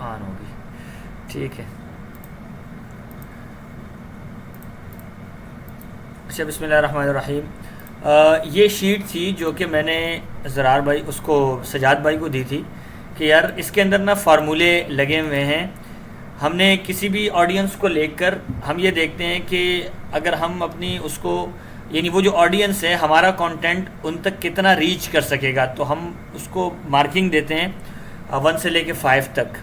On होगी, ठीक है। अच्छा, बिस्मिल्लाहिर्रहमानिर्रहीम। ये शीट थी जो कि मैंने ज़रार भाई उसको सजाद भाई को दी थी कि यार इसके अंदर ना फार्मूले लगे हुए हैं। हमने किसी भी ऑडियंस को लेकर हम ये देखते हैं कि अगर हम अपनी उसको यानी वो जो ऑडियंस है हमारा कंटेंट उन तक कितना रीच कर सकेगा, तो हम उसको मार्किंग देते हैं 1 से लेके 5 तक।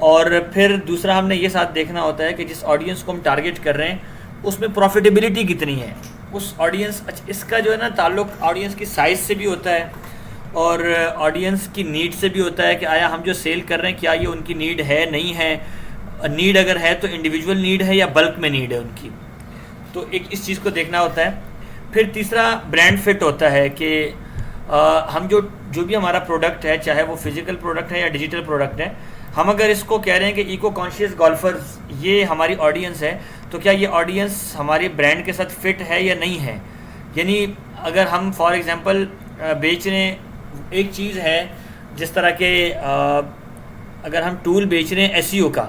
और फिर दूसरा हमने ये साथ देखना होता है कि जिस ऑडियंस को हम टारगेट कर रहे हैं उसमें प्रॉफिटेबिलिटी कितनी है उस ऑडियंस। इसका जो है ना ताल्लुक ऑडियंस की साइज़ से भी होता है और ऑडियंस की नीड से भी होता है कि आया हम जो सेल कर रहे हैं क्या ये उनकी नीड है नहीं है। नीड अगर है तो इंडिविजुअल नीड है या बल्क में नीड है उनकी, तो एक इस चीज़ को देखना होता है। फिर तीसरा ब्रांड फिट होता है कि हम जो भी हमारा प्रोडक्ट है, चाहे वो फिज़िकल प्रोडक्ट है या डिजिटल प्रोडक्ट है, हम अगर इसको कह रहे हैं कि इको कॉन्शियस गोल्फर्स ये हमारी ऑडियंस है, तो क्या ये ऑडियंस हमारे ब्रांड के साथ फिट है या नहीं है। यानी अगर हम फॉर एग्ज़ाम्पल बेच रहे हैं एक चीज़ है, जिस तरह के अगर हम टूल बेच रहे हैं एसईओ का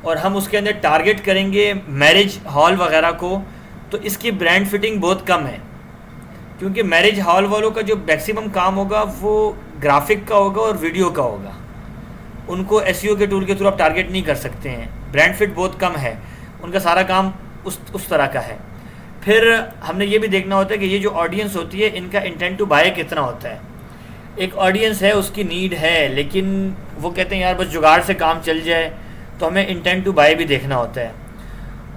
और हम उसके अंदर टारगेट करेंगे मैरिज हॉल वगैरह को, तो इसकी ब्रांड फिटिंग बहुत कम है, क्योंकि मैरिज हॉल वालों का जो मैक्सिमम काम होगा वो ग्राफिक का होगा और वीडियो का होगा। उनको एसईओ के टूल के थ्रू आप टारगेट नहीं कर सकते हैं, ब्रांड फिट बहुत कम है, उनका सारा काम उस तरह का है। फिर हमने ये भी देखना होता है कि ये जो ऑडियंस होती है इनका इंटेंट टू बाय कितना होता है। एक ऑडियंस है उसकी नीड है लेकिन वो कहते हैं यार बस जुगाड़ से काम चल जाए, तो हमें इंटेंट टू बाय भी देखना होता है।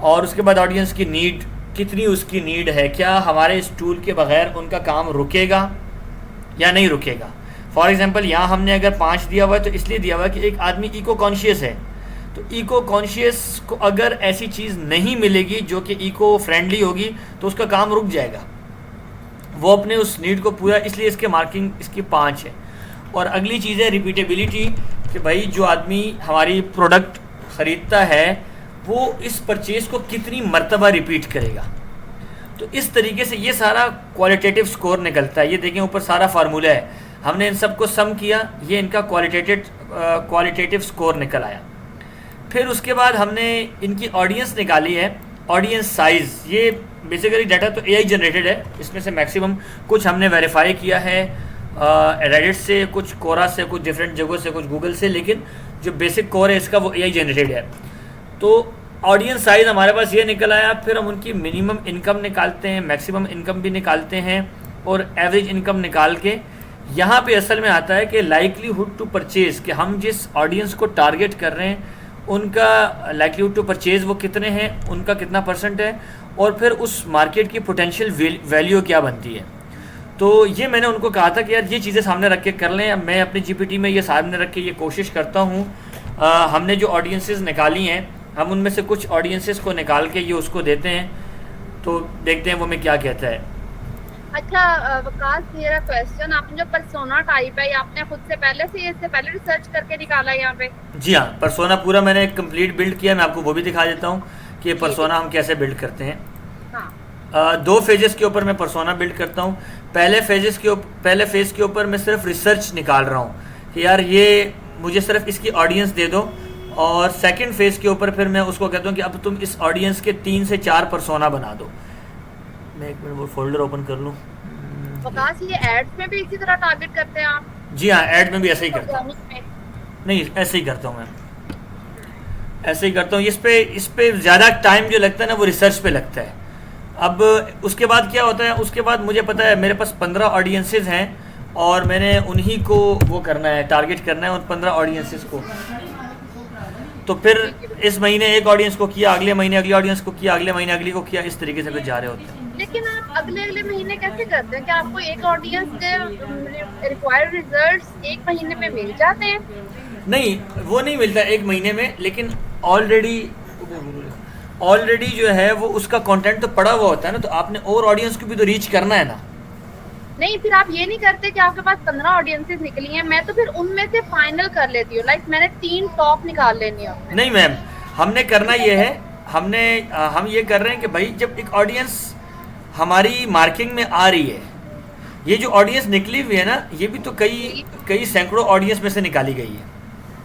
और उसके बाद ऑडियंस की नीड कितनी उसकी नीड है, क्या हमारे इस टूल के बगैर उनका काम रुकेगा या नहीं रुकेगा। फॉर एग्ज़ाम्पल यहाँ हमने अगर 5 दिया हुआ है तो इसलिए दिया हुआ है कि एक आदमी इको कॉन्शियस है, तो इको कॉन्शियस को अगर ऐसी चीज़ नहीं मिलेगी जो कि इको फ्रेंडली होगी तो उसका काम रुक जाएगा, वो अपने उस नीड को पूरा, इसलिए इसके मार्किंग इसकी 5 है। और अगली चीज़ है रिपीटेबिलिटी, कि भाई जो आदमी हमारी प्रोडक्ट ख़रीदता है वो इस परचेज़ को कितनी मर्तबा रिपीट करेगा। तो इस तरीके से ये सारा क्वालिटेटिव स्कोर निकलता है। ये देखें ऊपर सारा फार्मूला है, हमने इन सबको सम किया, ये इनका क्वालिटेटिव स्कोर निकल आया। फिर उसके बाद हमने इनकी ऑडियंस निकाली है, ऑडियंस साइज़। ये बेसिकली डाटा तो एआई जनरेटेड है, इसमें से मैक्सिमम कुछ हमने वेरीफाई किया है रेडिट से, कुछ कोरा से, कुछ डिफरेंट जगहों से, कुछ गूगल से, लेकिन जो बेसिक कोर है इसका वो एआई जनरेटेड है। तो ऑडियंस साइज़ हमारे पास ये निकल आया। फिर हम उनकी मिनिमम इनकम निकालते हैं, मैक्सिमम इनकम भी निकालते हैं और एवरेज इनकम निकाल के यहाँ पे असल में आता है कि लाइकलीहुड टू परचेज़, कि हम जिस ऑडियंस को टारगेट कर रहे हैं उनका लाइकलीहुड टू परचेज़ वो कितने हैं, उनका कितना % है, और फिर उस मार्केट की पोटेंशियल वैल्यू क्या बनती है। तो ये मैंने उनको कहा था कि यार ये चीज़ें सामने रख के कर लें। मैं अपनी जीपीटी में ये सामने रख के ये कोशिश करता हूँ। हमने जो ऑडियंसेस निकाली हैं हम उनमें से कुछ ऑडियंसेस को निकाल के ये उसको देते हैं, तो देखते हैं वो में क्या कहता है। अच्छा वकास, मेरा क्वेश्चन, आपने जो पर्सोना टाइप है ये आपने खुद से पहले से इससे पहले रिसर्च करके निकाला है यहाँ पे? जी हाँ, पर्सोना पूरा मैंने कंप्लीट बिल्ड किया। मैं आपको वो भी दिखा देता हूँ कि पर्सोना हम कैसे बिल्ड करते हैं। हाँ। 2 फेजेस के ऊपर मैं पर्सोना बिल्ड करता हूँ। पहले फेज़ के ऊपर मैं सिर्फ रिसर्च निकाल रहा हूँ कि यार ये मुझे सिर्फ इसकी ऑडियंस दे दो, और सेकंड फेज़ के ऊपर फिर मैं उसको कहता हूँ कि अब तुम इस ऑडियंस के 3 से 4 पर्सोना बना दो। मैं एक मिनट वो फोल्डर ओपन कर लूँ। वकास, ये एड्स में भी इसी तरह टारगेट करते हैं आप? जी हाँ, ऐड में भी ऐसे ही करता हूँ। में? नहीं, ऐसे ही करता हूँ मैं, ऐसे ही करता हूँ। इस पे ज़्यादा टाइम जो लगता है ना वो रिसर्च पे लगता है। अब उसके बाद क्या होता है, उसके बाद मुझे पता है मेरे पास 15 ऑडियंसेस हैं और मैंने उन्हीं को वो करना है, टारगेट करना है उन 15 ऑडियंसेस को। तो फिर इस महीने एक ऑडियंस को किया, अगले महीने अगली ऑडियंस को किया, अगले महीने अगली को किया, इस तरीके से फिर जा रहे होते हैं। लेकिन आप अगले अगले महीने कैसे करते हैं? क्या आपको एक ऑडियंस के रिक्वायर्ड रिजल्ट्स एक महीने में मिल जाते हैं? नहीं, वो नहीं मिलता एक महीने में, लेकिन ऑलरेडी जो है वो उसका कंटेंट तो पड़ा हुआ होता है ना, तो आपने और ऑडियंस को भी तो रीच करना है ना। नहीं, फिर आप ये नहीं करते कि आपके पास 15 ऑडियंसेस निकली हैं, मैं तो फिर उनमें से फाइनल कर लेती हूँ, लाइक मैंने 3 टॉप निकाल लेनी है। नहीं मैम, हमने करना ये है, हम ये कर रहे हैं कि भाई जब एक ऑडियंस हमारी मार्किंग में आ रही है, ये जो ऑडियंस निकली हुई है ना, ये भी तो कई सैकड़ों ऑडियंस में से निकाली गई है।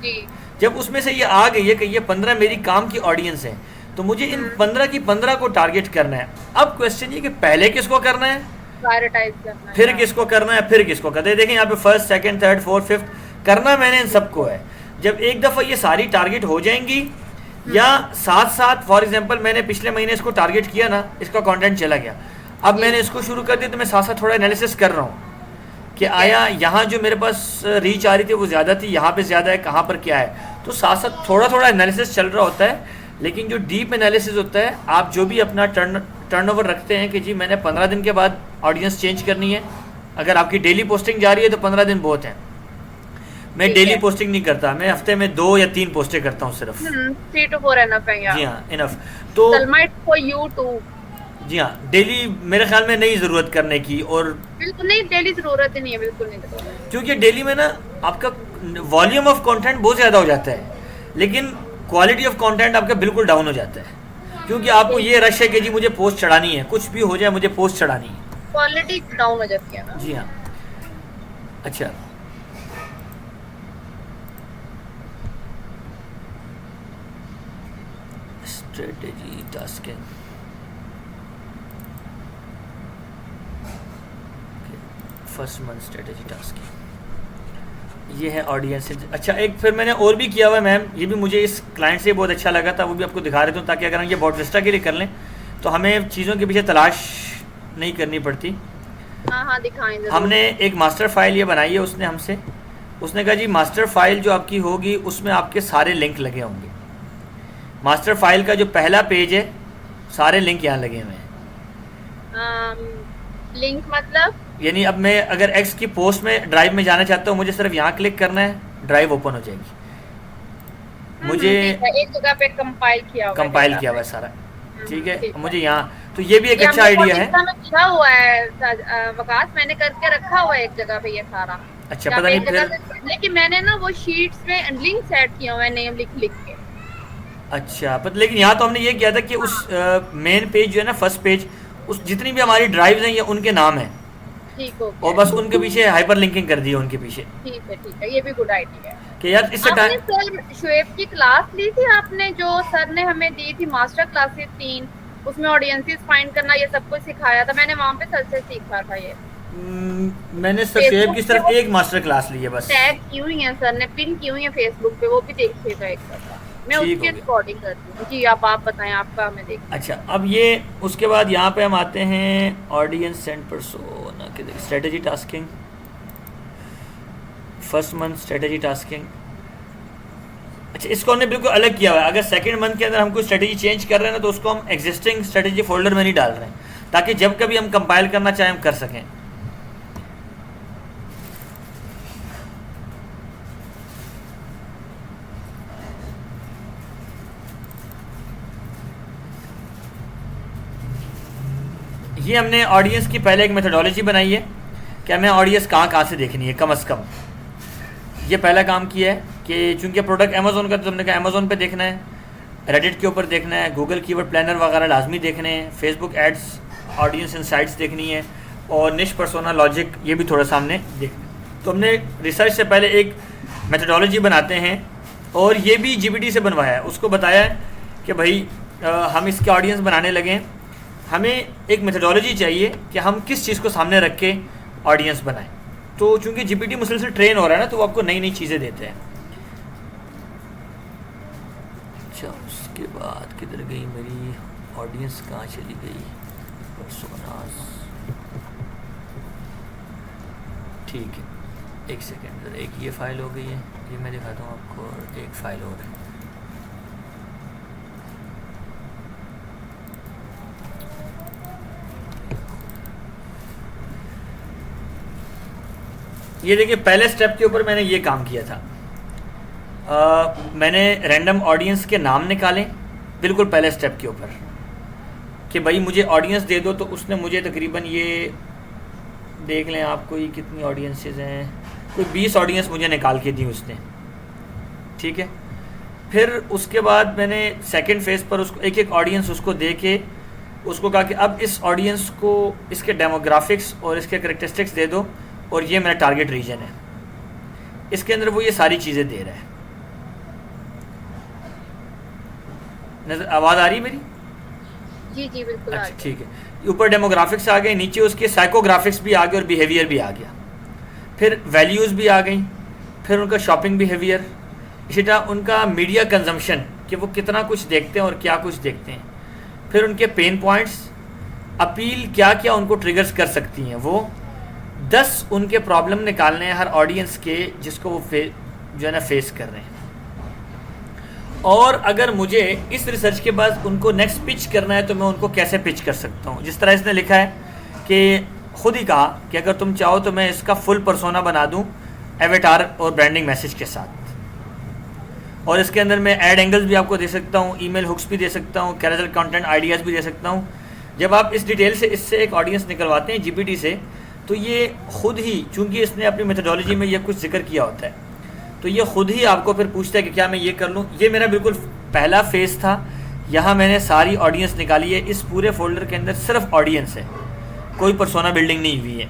जी। जब उसमें से ये आ गई है कि ये 15 मेरी काम की ऑडियंस है, तो मुझे इन 15 की 15 को टारगेट करना है। अब क्वेश्चन ये कि पहले किसको करना है, प्रायोरिटाइज करना है, फिर किसको करना है, फिर किसको करना है। देखें यहाँ पे first, second, third, fourth, fifth करना मैंने इन सबको है। जब एक दफ़ा ये सारी टारगेट हो जाएंगी, या साथ साथ फॉर एग्जांपल मैंने पिछले महीने इसको टारगेट किया ना, इसका कंटेंट चला गया, अब मैंने इसको शुरू कर दिया, तो मैं साथ साथ थोड़ा एनालिसिस कर रहा हूँ कि आया यहाँ जो मेरे पास रीच आ रही थी वो ज़्यादा थी, यहाँ पे ज़्यादा है, कहाँ पर क्या है। तो साथ साथ थोड़ा थोड़ा एनालिसिस चल रहा होता है। लेकिन जो डीप एनालिसिस होता है, आप जो भी अपना टर्नओवर रखते हैं कि जी मैंने 15 दिन के बाद ऑडियंस चेंज करनी है, अगर आपकी डेली पोस्टिंग जा रही है तो 15 दिन बहुत है। मैं डेली पोस्टिंग नहीं करता, मैं हफ्ते में 2 या 3 पोस्टें करता हूँ सिर्फ। 3 to 4 एनफ है यार। जी हाँ, इनफ। तो फॉर यू टू। जी हाँ, डेली मेरे ख्याल में नहीं ज़रूरत करने की, और बिल्कुल नहीं, डेली ज़रूरत ही नहीं है, बिल्कुल नहीं ज़रूरत। क्योंकि डेली में ना आपका वॉल्यूम ऑफ कंटेंट बहुत ज़्यादा हो जाता है, लेकिन क्वालिटी ऑफ कंटेंट आपका बिल्कुल डाउन हो जाता है, क्योंकि आपको ये रश है कि जी मुझे पोस्ट चढ़ानी है, कुछ भी हो जाए मुझे पोस्ट चढ़ानी है, क्वालिटी डाउन हो जाती है ना। जी हाँ। अच्छा, strategy tasking, first month strategy tasking, ये है ऑडियंस। अच्छा, एक फिर मैंने और भी किया हुआ है मैम, ये भी मुझे इस क्लाइंट से बहुत अच्छा लगा था, वो भी आपको दिखा रहे थे, ताकि अगर हम ये बॉटविस्टा के लिए कर लें तो हमें चीज़ों के पीछे तलाश नहीं करनी पड़ती। हाँ दिखाएं। हमने एक मास्टर फाइल ये बनाई है उसने हमसे, उसने कहा जी मास्टर फाइल जो आपकी होगी उसमें आपके सारे लिंक लगे होंगे। मास्टर फाइल का जो पहला पेज है, सारे लिंक यहाँ लगे हुए हैं। लिंक मतलब यानी अब मैं अगर एक्स की पोस्ट में ड्राइव में जाना चाहता हूँ, मुझे सिर्फ यहाँ क्लिक करना है, ड्राइव ओपन हो जाएगी। मुझे एक जगह पे कंपाइल किया हुआ है सारा, ठीक है। मुझे यहाँ, तो ये भी एक अच्छा आइडिया है। लिखा हुआ है वकास, मैंने करके रखा हुआ है एक जगह पे ये सारा। अच्छा, पता नहीं फिर, लेकिन मैंने ना वो शीट्स में लिंक सेट किया हुआ है, नेम लिख के। अच्छा, पर लेकिन यहाँ तो हमने ये किया था कि उस मेन पेज जो है ना, फर्स्ट पेज, उस जितनी भी हमारी ड्राइव्स हैं ये उनके नाम है, ठीक हो, और बस उनके पीछे हाइपर लिंकिंग कर दी है उनके पीछे। ठीक है, ये भी गुड आइडिया है कि यार इससे आपने सर शुएब की क्लास ली थी आपने, जो सर ने हमें दी थी मास्टर क्लासेस 3, उसमें ऑडियंसेस फाइंड करना ये सब कुछ सिखाया था, मैंने वहाँ पे सर से सीखा था ये। मैंने सर शुएब की सिर्फ एक मास्टर क्लास ली है बस। टैग की हुई है सर ने, पिन की हुई है फेसबुक पे, वो भी देखिएगा एक दफा, मैं उसके रिकॉर्डिंग करती हूँ। जी आप बताएं, आपका हमें देख। अच्छा, अब ये उसके बाद यहाँ पे हम आते हैं ऑडियंस एंड पर्सोना के strategy tasking, first month strategy tasking. अच्छा, इसको हमने बिल्कुल अलग किया हुआ है। अगर सेकंड मंथ के अंदर हम कोई स्ट्रेटेजी चेंज कर रहे हैं ना, तो उसको हम एग्जिस्टिंग स्ट्रेटेजी फोल्डर में नहीं डाल रहे हैं, ताकि जब कभी हम कंपाइल करना चाहें हम कर सकें। ये हमने ऑडियंस की पहले एक मेथोडोलॉजी बनाई है कि हमें ऑडियंस कहाँ से देखनी है कम से कम। ये पहला काम किया है कि चूंकि प्रोडक्ट अमेज़ोन का, तो हमने कहा अमेज़ोन पे देखना है, रेडिट के ऊपर देखना है, गूगल कीवर्ड प्लानर वगैरह लाजमी देखने हैं, फेसबुक एड्स, ऑडियंस इनसाइट्स देखनी है, और निश पर्सोना लॉजिक ये भी थोड़ा सामने देखना। तो हमने रिसर्च से पहले एक मेथोडोलॉजी बनाते हैं, और ये भी जीपीटी से बनवाया है। उसको बताया है कि भाई हम इसके ऑडियंस बनाने लगे, हमें एक मेथोडोलॉजी चाहिए कि हम किस चीज़ को सामने रख के ऑडियंस बनाएं। तो चूंकि जीपीटी मुसलसल ट्रेन हो रहा है ना, तो वो आपको नई नई चीज़ें देते हैं। अच्छा, उसके बाद किधर गई मेरी ऑडियंस, कहाँ चली गई, पर्सोनास। ठीक है, एक सेकेंड, एक ये फाइल हो गई है, ये मैं दिखाता हूँ आपको, और एक फाइल और है। ये देखिए, पहले स्टेप के ऊपर मैंने ये काम किया था। मैंने रैंडम ऑडियंस के नाम निकाले बिल्कुल पहले स्टेप के ऊपर, कि भाई मुझे ऑडियंस दे दो। तो उसने मुझे तकरीबन, ये देख लें आप, कोई कितनी ऑडियंसेस हैं, कोई 20 ऑडियंस मुझे निकाल के दी उसने, ठीक है। फिर उसके बाद मैंने सेकंड फेज़ पर उसको एक एक ऑडियंस उसको दे के उसको कहा कि अब इस ऑडियंस को इसके डेमोग्राफिक्स और इसके करेक्टरिस्टिक्स दे दो, और ये मेरा टारगेट रीजन है। इसके अंदर वो ये सारी चीज़ें दे रहा है। नजर आवाज़ आ रही है मेरी? जी जी बिल्कुल आ अच्छा रही ठीक है। ऊपर डेमोग्राफिक्स आ गए, नीचे उसके साइकोग्राफिक्स भी आ गए और बिहेवियर भी आ गया, फिर वैल्यूज़ भी आ गई, फिर उनका शॉपिंग बिहेवियर, इसी तरह उनका मीडिया कंजम्पशन कि वो कितना कुछ देखते हैं और क्या कुछ देखते हैं, फिर उनके पेन पॉइंट्स, अपील क्या क्या उनको ट्रिगर्स कर सकती हैं, वो 10 उनके प्रॉब्लम निकालने हैं हर ऑडियंस के जिसको वो जो है ना फेस कर रहे हैं। और अगर मुझे इस रिसर्च के बाद उनको नेक्स्ट पिच करना है तो मैं उनको कैसे पिच कर सकता हूँ, जिस तरह इसने लिखा है कि खुद ही कहा कि अगर तुम चाहो तो मैं इसका फुल पर्सोना बना दूँ एवेटार और ब्रांडिंग मैसेज के साथ, और इसके अंदर मैं ऐड एंगल्स भी आपको दे सकता हूँ, ईमेल हुक्स भी दे सकता हूँ, कैरोसेल कंटेंट आइडियाज़ भी दे सकता हूँ। जब आप इस डिटेल से इससे एक ऑडियंस निकलवाते हैं जीपीटी से, तो ये खुद ही, चूँकि इसने अपनी मेथोडोलॉजी में ये कुछ जिक्र किया होता है, तो ये खुद ही आपको फिर पूछता है कि क्या मैं ये कर लूँ। ये मेरा बिल्कुल पहला फेज़ था, यहाँ मैंने सारी ऑडियंस निकाली है, इस पूरे फोल्डर के अंदर सिर्फ ऑडियंस है, कोई पर्सोना बिल्डिंग नहीं हुई है।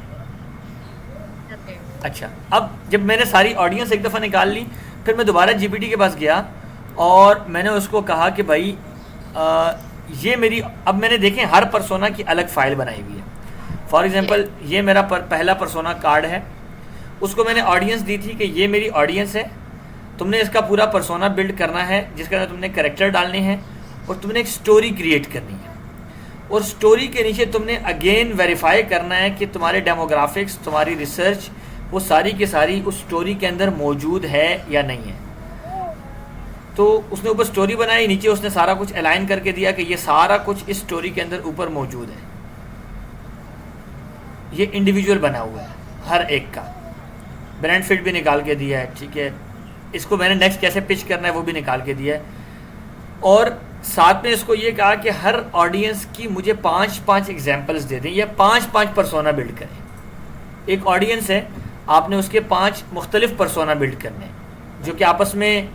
अच्छा, अब जब मैंने सारी ऑडियंस एक दफ़ा निकाल ली, फिर मैं दोबारा जीपीटी के पास गया और मैंने उसको कहा कि भाई ये मेरी, अब मैंने देखें हर पर्सोना की अलग फ़ाइल बनाई हुई है। फॉर एग्जांपल ये मेरा पहला पर्सोना कार्ड है, उसको मैंने ऑडियंस दी थी कि ये मेरी ऑडियंस है, तुमने इसका पूरा पर्सोना बिल्ड करना है जिसके अंदर तुमने कैरेक्टर डालने हैं और तुमने एक स्टोरी क्रिएट करनी है, और स्टोरी के नीचे तुमने अगेन वेरीफाई करना है कि तुम्हारे डेमोग्राफिक्स, तुम्हारी रिसर्च, वो सारी की सारी उस स्टोरी के अंदर मौजूद है या नहीं है। तो उसने ऊपर स्टोरी बनाई, नीचे उसने सारा कुछ अलाइन करके दिया कि ये सारा कुछ इस स्टोरी के अंदर ऊपर मौजूद है। ये इंडिविजुअल बना हुआ है हर एक का, ब्रांड फिट भी निकाल के दिया है, ठीक है। इसको मैंने नेक्स्ट कैसे पिच करना है वो भी निकाल के दिया है, और साथ में इसको ये कहा कि हर ऑडियंस की मुझे 5-5 एग्जांपल्स दे दें या 5-5 पर्सोना बिल्ड करें। एक ऑडियंस है, आपने उसके 5 मुख्तलिफ पर्सोना बिल्ड करने हैं जो कि आपस में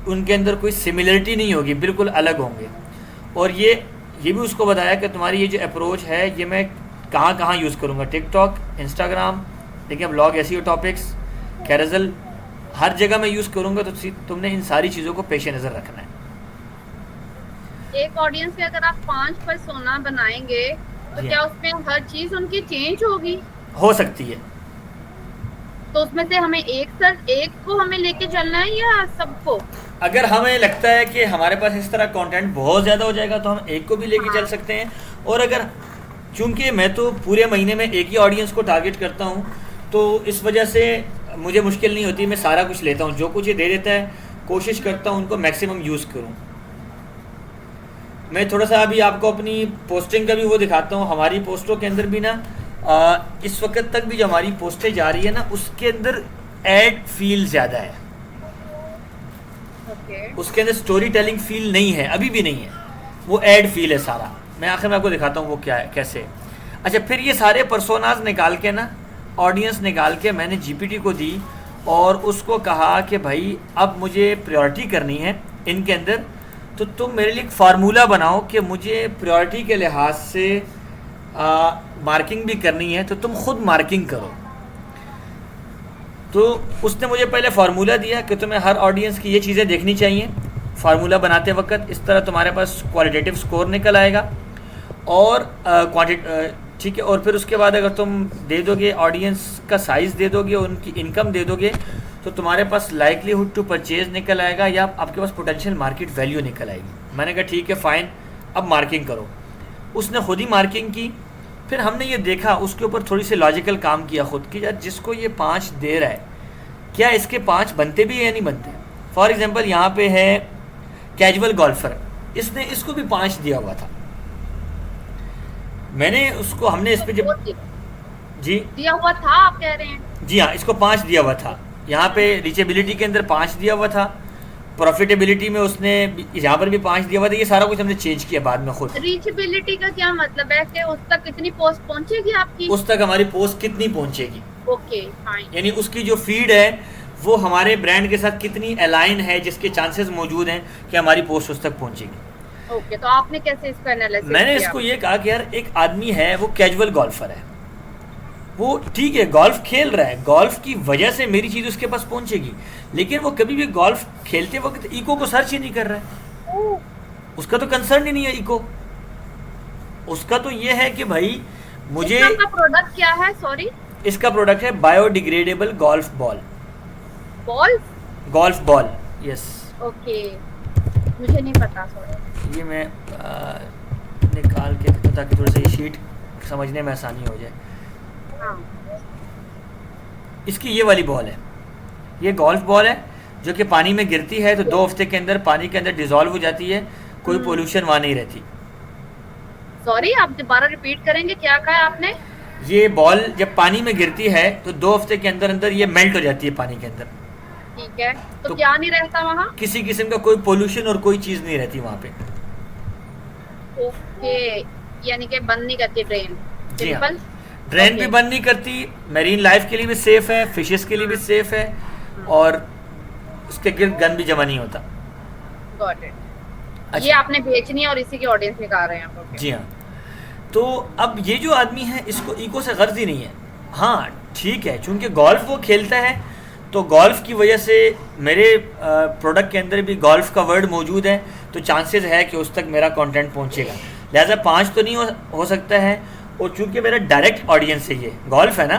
उनके अंदर कोई सिमिलरिटी नहीं होगी, बिल्कुल अलग होंगे। और ये भी उसको बताया कि तुम्हारी ये जो अप्रोच है ये मैं कहाँ कहाँ यूज़ करूँगा, टिकटॉक, इंस्टाग्राम, देखिए ब्लॉग, एसईओ टॉपिक्स, कैरोसेल, हर जगह मैं यूज़ करूँगा। तो तुमने इन सारी चीज़ों को पेश नज़र रखना है। एक ऑडियंस पे अगर आप 5 पर्सोना बनाएंगे तो क्या उसमें हर चीज़ उनकी चेंज होगी? हो सकती है। तो उसमें से हमें एक को हमें लेके चलना है या सबको? अगर हमें लगता है कि हमारे पास इस तरह कंटेंट बहुत ज़्यादा हो जाएगा तो हम एक को भी लेके चल सकते हैं। और अगर, चूंकि मैं तो पूरे महीने में एक ही ऑडियंस को टारगेट करता हूँ, तो इस वजह से मुझे मुश्किल नहीं होती, मैं सारा कुछ लेता हूँ, जो कुछ ये दे देता है कोशिश करता हूँ उनको मैक्सिमम यूज़ करूँ। मैं थोड़ा सा अभी आपको अपनी पोस्टिंग का भी वो दिखाता हूँ। हमारी पोस्टों के अंदर भी ना इस वक्त तक भी जो हमारी पोस्टें जा रही है ना, उसके अंदर एड फील ज़्यादा है। उसके अंदर स्टोरी टेलिंग फील नहीं है, अभी भी नहीं है, वो एड फील है सारा। मैं आखिर में आपको दिखाता हूँ वो क्या है, कैसे। अच्छा, फिर ये सारे पर्सोनाज निकाल के ना, ऑडियंस निकाल के मैंने जीपीटी को दी और उसको कहा कि भाई अब मुझे प्रायोरिटी करनी है इनके अंदर, तो तुम मेरे लिए एक फार्मूला बनाओ कि मुझे प्रायोरिटी के लिहाज से मार्किंग भी करनी है, तो तुम खुद मार्किंग करो। तो उसने मुझे पहले फार्मूला दिया कि तुम्हें हर ऑडियंस की ये चीज़ें देखनी चाहिए फार्मूला बनाते वक्त, इस तरह तुम्हारे पास क्वालिटेटिव स्कोर निकल आएगा। और ठीक है, और फिर उसके बाद अगर तुम दे दोगे ऑडियंस का साइज़ दे दोगे, उनकी इनकम दे दोगे, तो तुम्हारे पास लाइकलीहुड टू परचेज निकल आएगा या आपके पास पोटेंशियल मार्केट वैल्यू निकल आएगी। मैंने कहा ठीक है फ़ाइन, अब मार्किंग करो। उसने खुद ही मार्किंग की। फिर हमने ये देखा, उसके ऊपर थोड़ी सी लॉजिकल काम किया खुद की, यार जिसको ये 5 दे रहा है क्या इसके 5 बनते भी है या नहीं बनते। फॉर एग्जांपल यहाँ पे है कैजुअल गोल्फर, इसने इसको भी 5 दिया हुआ था। मैंने उसको, हमने इस पे जब जी दिया हुआ था, आप कह रहे हैं? जी हाँ, इसको 5 दिया हुआ था। यहाँ पे रीचेबिलिटी के अंदर 5 दिया हुआ था, प्रॉफिटेबिलिटी में उसने यहाँ पर भी 5 दिया हुआ था। ये सारा कुछ हमने चेंज किया बाद में खुद। रीचेबिलिटी का क्या मतलब है कि उस तक कितनी पोस्ट पहुंचेगी आपकी? उस तक हमारी पोस्ट कितनी पहुंचेगी, ओके फाइन। यानी उसकी जो फीड है वो हमारे ब्रांड के साथ कितनी अलाइन है, जिसके चांसेस मौजूद हैं कि हमारी पोस्ट उस तक पहुंचेगी। ओके, तो आपने कैसे इसका एनालिसिस किया? मैंने इसको ये कहा कि यार एक आदमी है, वो कैजुअल गोल्फर है, वो ठीक है गोल्फ खेल रहा है, गोल्फ की वजह से मेरी चीज़ उसके पास पहुंचेगी, लेकिन वो कभी भी गोल्फ खेलते वक्त इको को सर्च ही नहीं कर रहा है। ओह, उसका तो कंसर्न ही नहीं है इको। उसका तो ये है कि भाई मुझे, इसका आपका प्रोडक्ट क्या है, सॉरी? इसका प्रोडक्ट है biodegradable golf ball. Balls? Golf ball, yes. Okay, मुझे नहीं पता, सॉरी। ये मैं निकाल के देता हूं ताकि थोड़ा सा ये शीट समझने में आसानी हो जाए। हाँ। इसकी ये वाली बॉल है, ये गोल्फ बॉल है जो कि पानी में गिरती है तो 2 हफ्ते के अंदर पानी के अंदर डिजॉल्व हो जाती है, कोई पोल्यूशन वहाँ नहीं रहती। सॉरी, आप दोबारा रिपीट करेंगे, क्या कहा आपने? ये बॉल जब पानी में गिरती है तो 2 हफ्ते के अंदर अंदर ये मेल्ट हो जाती है पानी के अंदर। ठीक है, तो तो क्या नहीं रहता वहाँ? किसी किस्म का कोई पोल्यूशन और कोई चीज़ नहीं रहती वहाँ पे। ओके, यानी कि बंद नहीं करती ड्रेन? जी हाँ, सिंपल। Drain okay. भी बंद नहीं करती, मेरीन लाइफ के लिए भी सेफ है, फिशेस के लिए भी सेफ है, और उसके गिर्द गंद भी जमा नहीं होता। Got it. अच्छा। ये आपने बेचनी है और इसी की ऑडियंस निकाल रहे हैं आप? ओके। जी हाँ। तो अब ये जो आदमी है इसको इको से गर्ज ही नहीं है। हाँ ठीक है, चूंकि गोल्फ वो खेलता है तो गोल्फ की वजह से मेरे प्रोडक्ट के अंदर भी गोल्फ का वर्ड मौजूद है, तो चांसेस है कि उस तक मेरा कंटेंट पहुंचेगा। लिहाजा 5 तो नहीं हो सकता है, और चूंकि मेरा डायरेक्ट ऑडियंस है, ये गोल्फ है ना,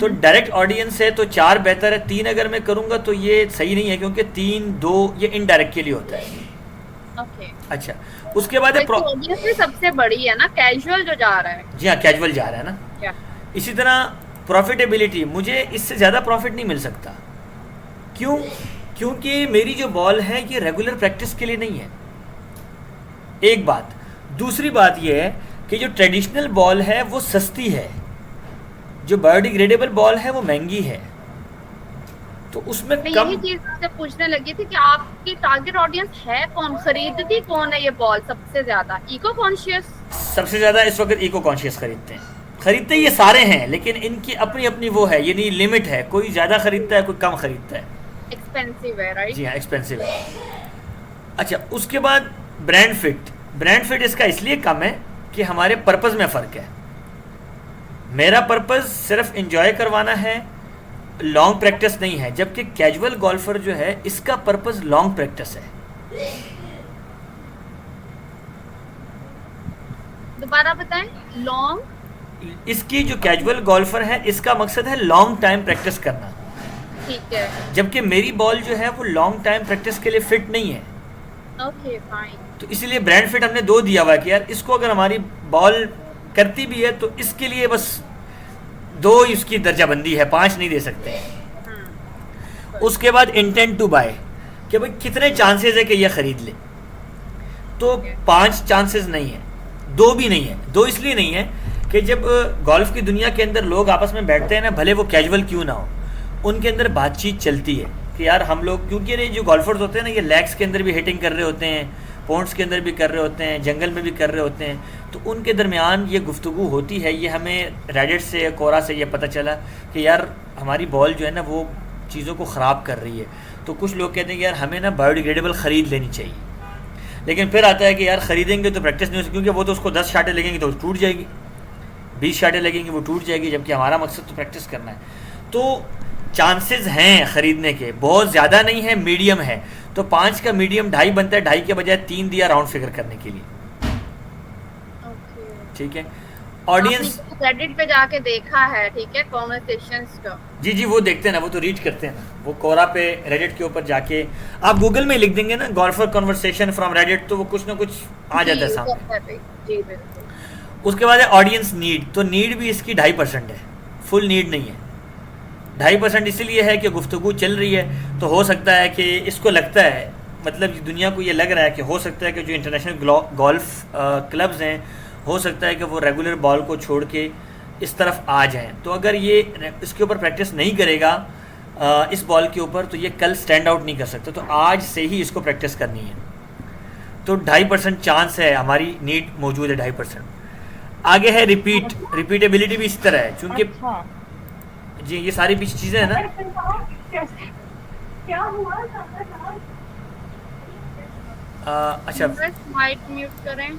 तो डायरेक्ट ऑडियंस है तो 4 बेहतर है। 3 अगर मैं करूँगा तो ये सही नहीं है, क्योंकि 3 2 ये इनडायरेक्ट के लिए होता है। ओके, अच्छा, उसके बाद है ऑडियंस भी सबसे बड़ी है ना, कैजुअल जो जा रहा है। जी हाँ, कैजुअल जा रहा है ना। क्या? इसी तरह प्रॉफिटेबिलिटी, मुझे इससे ज़्यादा प्रॉफिट नहीं मिल सकता। क्यों? क्योंकि मेरी जो बॉल है ये रेगुलर प्रैक्टिस के लिए नहीं है, एक बात। दूसरी बात ये है कि जो ट्रेडिशनल बॉल है वो सस्ती है, जो बायोडिग्रेडेबल बॉल है वो महंगी है, तो उसमें मैं कम। यही चीज आपसे पूछने लगी थी कि आपकी टारगेट ऑडियंस है कौन, खरीदती कौन है ये बॉल सबसे ज्यादा? Eco conscious? सबसे ज़्यादा इस वक्त इको कॉन्शियस खरीदते ये सारे हैं, लेकिन इनकी अपनी अपनी वो है, यानी लिमिट है, कोई ज़्यादा खरीदता है, कोई कम खरीदता है। एक्सपेंसिव है, राइट? जी हाँ, एक्सपेंसिव है। अच्छा, उसके बाद ब्रांड फिट। ब्रांड फिट इसका इसलिए कम है कि हमारे पर्पज़ में फ़र्क है। मेरा पर्पज़ सिर्फ इंजॉय करवाना है, लॉन्ग प्रैक्टिस नहीं है, जबकि कैजुअल गोल्फर जो है इसका पर्पज़ लॉन्ग प्रैक्टिस है। दोबारा बताएं। लॉन्ग? इसकी जो कैजुअल गोल्फर है इसका मकसद है लॉन्ग टाइम प्रैक्टिस करना, ठीक है। जबकि मेरी बॉल जो है वो लॉन्ग टाइम प्रैक्टिस के लिए फिट नहीं है। Okay, fine. तो इसीलिए ब्रांड फिट हमने 2 दिया हुआ है कि यार इसको अगर हमारी बॉल करती भी है तो इसके लिए बस 2 इसकी दर्जाबंदी है, 5 नहीं दे सकते। उसके बाद इंटेंट टू बाय, कि भाई कितने चांसेस है कि ये ख़रीद ले, तो 5 चांसेस नहीं है, 2 भी नहीं है। 2 इसलिए नहीं है कि जब गोल्फ की दुनिया के अंदर लोग आपस में बैठते हैं ना, भले वो कैजुअल क्यों ना हो, उनके अंदर बातचीत चलती है कि यार हम लोग, क्योंकि ये जो गोल्फर्स होते हैं ना, ये लेग्स के अंदर भी हिटिंग कर रहे होते हैं, पॉइंट्स के अंदर भी कर रहे होते हैं, जंगल में भी कर रहे होते हैं, तो उनके दरमियान ये गुफ्तगू होती है। ये हमें रेडिट से, कोरा से ये पता चला कि यार हमारी बॉल जो है ना वो चीज़ों को ख़राब कर रही है। तो कुछ लोग कहते हैं कि यार हमें ना बायोडिग्रेडेबल ख़रीद लेनी चाहिए, लेकिन फिर आता है कि यार ख़रीदेंगे तो प्रैक्टिस नहीं हो सकती, क्योंकि वो तो उसको 10 शाटें लगेंगी तो टूट जाएगी, 20 शाटें लगेंगी वो टूट जाएगी, जबकि हमारा मकसद तो प्रैक्टिस करना है। तो चांसेस हैं ख़रीदने के, बहुत ज़्यादा नहीं है, मीडियम है। तो 5 का मीडियम 2.5 बनता है, 2.5 के बजाय 3 दिया राउंड फिगर करने के लिए। ठीक है। ऑडियंस रेडिट पे जाके देखा है, ठीक है, कॉन्वर्सेशंस का? जी जी, वो देखते हैं ना, वो तो रीड करते हैं ना, वो कोरा पे रेडिट के ऊपर जाके आप गूगल में लिख देंगे ना गोल्फर कॉन्वर्सेशन फ्रॉम रेडिट, तो वो कुछ ना कुछ आ जाता है सामने। जी बिल्कुल। उसके बाद है ऑडियंस नीड। तो नीड भी इसकी 2.5% है, फुल नीड नहीं है। 2.5% इसीलिए है कि गुफ्तगू चल रही है, तो हो सकता है कि इसको लगता है, मतलब दुनिया को ये लग रहा है कि हो सकता है कि जो इंटरनेशनल गोल्फ क्लब्स हैं, हो सकता है कि वो रेगुलर बॉल को छोड़ के इस तरफ आ जाएं। तो अगर ये इसके ऊपर प्रैक्टिस नहीं करेगा इस बॉल के ऊपर, तो ये कल स्टैंड आउट नहीं कर सकता। तो आज से ही इसको प्रैक्टिस करनी है। तो 2.5% चांस है, हमारी नीड मौजूद है 2.5%। आगे है रिपीटेबिलिटी भी इस तरह है, चूँकि जी ये सारी भी चीज़ें हैं ना। क्या हुआ? अच्छा, माइक म्यूट करें।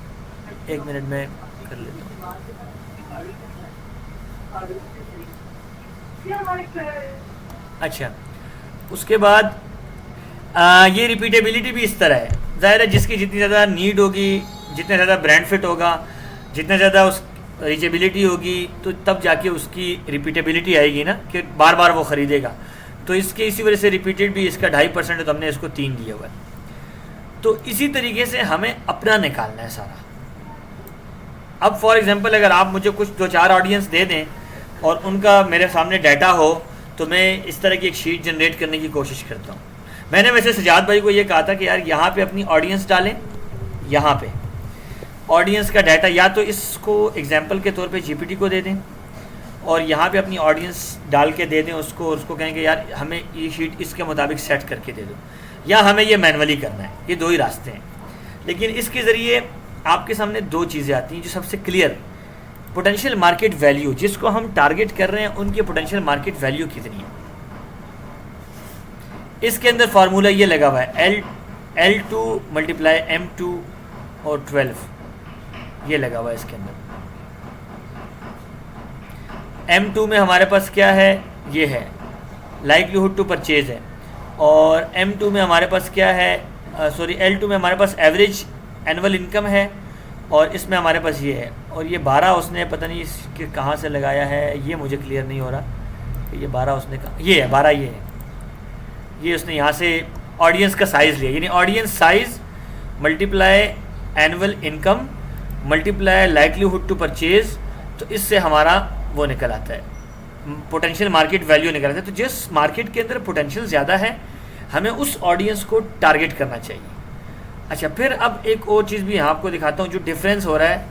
1 मिनट में कर लेता हूँ। अच्छा, उसके बाद ये रिपीटेबिलिटी भी इस तरह है। ज़ाहिर है जिसकी जितनी ज़्यादा नीड होगी, जितना ज़्यादा ब्रांड फिट होगा, जितना ज़्यादा उस रीचेबिलिटी होगी, तो तब जाके उसकी रिपीटेबिलिटी आएगी ना, कि बार बार वो ख़रीदेगा। तो इसके इसी वजह से रिपीटेड भी इसका 2.5% है, तो हमने इसको 3 दिया हुआ है। तो इसी तरीके से हमें अपना निकालना है सारा। अब फॉर एग्जांपल अगर आप मुझे कुछ 2-4 ऑडियंस दे दें और उनका मेरे सामने डाटा हो, तो मैं इस तरह की एक शीट जनरेट करने की कोशिश करता हूँ। मैंने वैसे सजाद भाई को ये कहा था कि यार यहाँ पे अपनी ऑडियंस डालें, यहाँ पे ऑडियंस का डाटा या तो इसको एग्जांपल के तौर पे जीपीटी को दे दें और यहाँ पे अपनी ऑडियंस डाल के दे दें उसको, और उसको कहेंगे यार हमें ये शीट इसके मुताबिक सेट करके दे दो, या हमें ये मैनुअली करना है। ये 2 ही रास्ते हैं। लेकिन इसके ज़रिए आपके सामने 2 चीज़ें आती हैं जो सबसे क्लियर, पोटेंशियल मार्केट वैल्यू, जिसको हम टारगेट कर रहे हैं उनकी पोटेंशियल मार्केट वैल्यू कितनी है। इसके अंदर फार्मूला ये लगा हुआ है, L2 × M2 और 12, ये लगा हुआ है इसके अंदर। M2 में हमारे पास क्या है, ये है लाइक्लीहुड टू परचेज है, और M2 में हमारे पास क्या है, L2 में हमारे पास एवरेज एनुअल इनकम है, और इसमें हमारे पास ये है। और ये 12 उसने पता नहीं इसके कहाँ से लगाया है, ये मुझे क्लियर नहीं हो रहा कि ये 12 उसने कहा, ये है 12, ये है, ये उसने यहाँ से ऑडियंस का साइज़ लिया, यानी audience size multiply annual income multiply likelihood to purchase, तो इससे हमारा वो निकल आता है, पोटेंशियल मार्केट वैल्यू निकल आता है। तो जिस मार्केट के अंदर पोटेंशियल ज़्यादा है हमें उस ऑडियंस को टारगेट करना चाहिए। अच्छा, फिर अब एक और चीज़ भी यहाँ आपको दिखाता हूँ जो डिफरेंस हो रहा है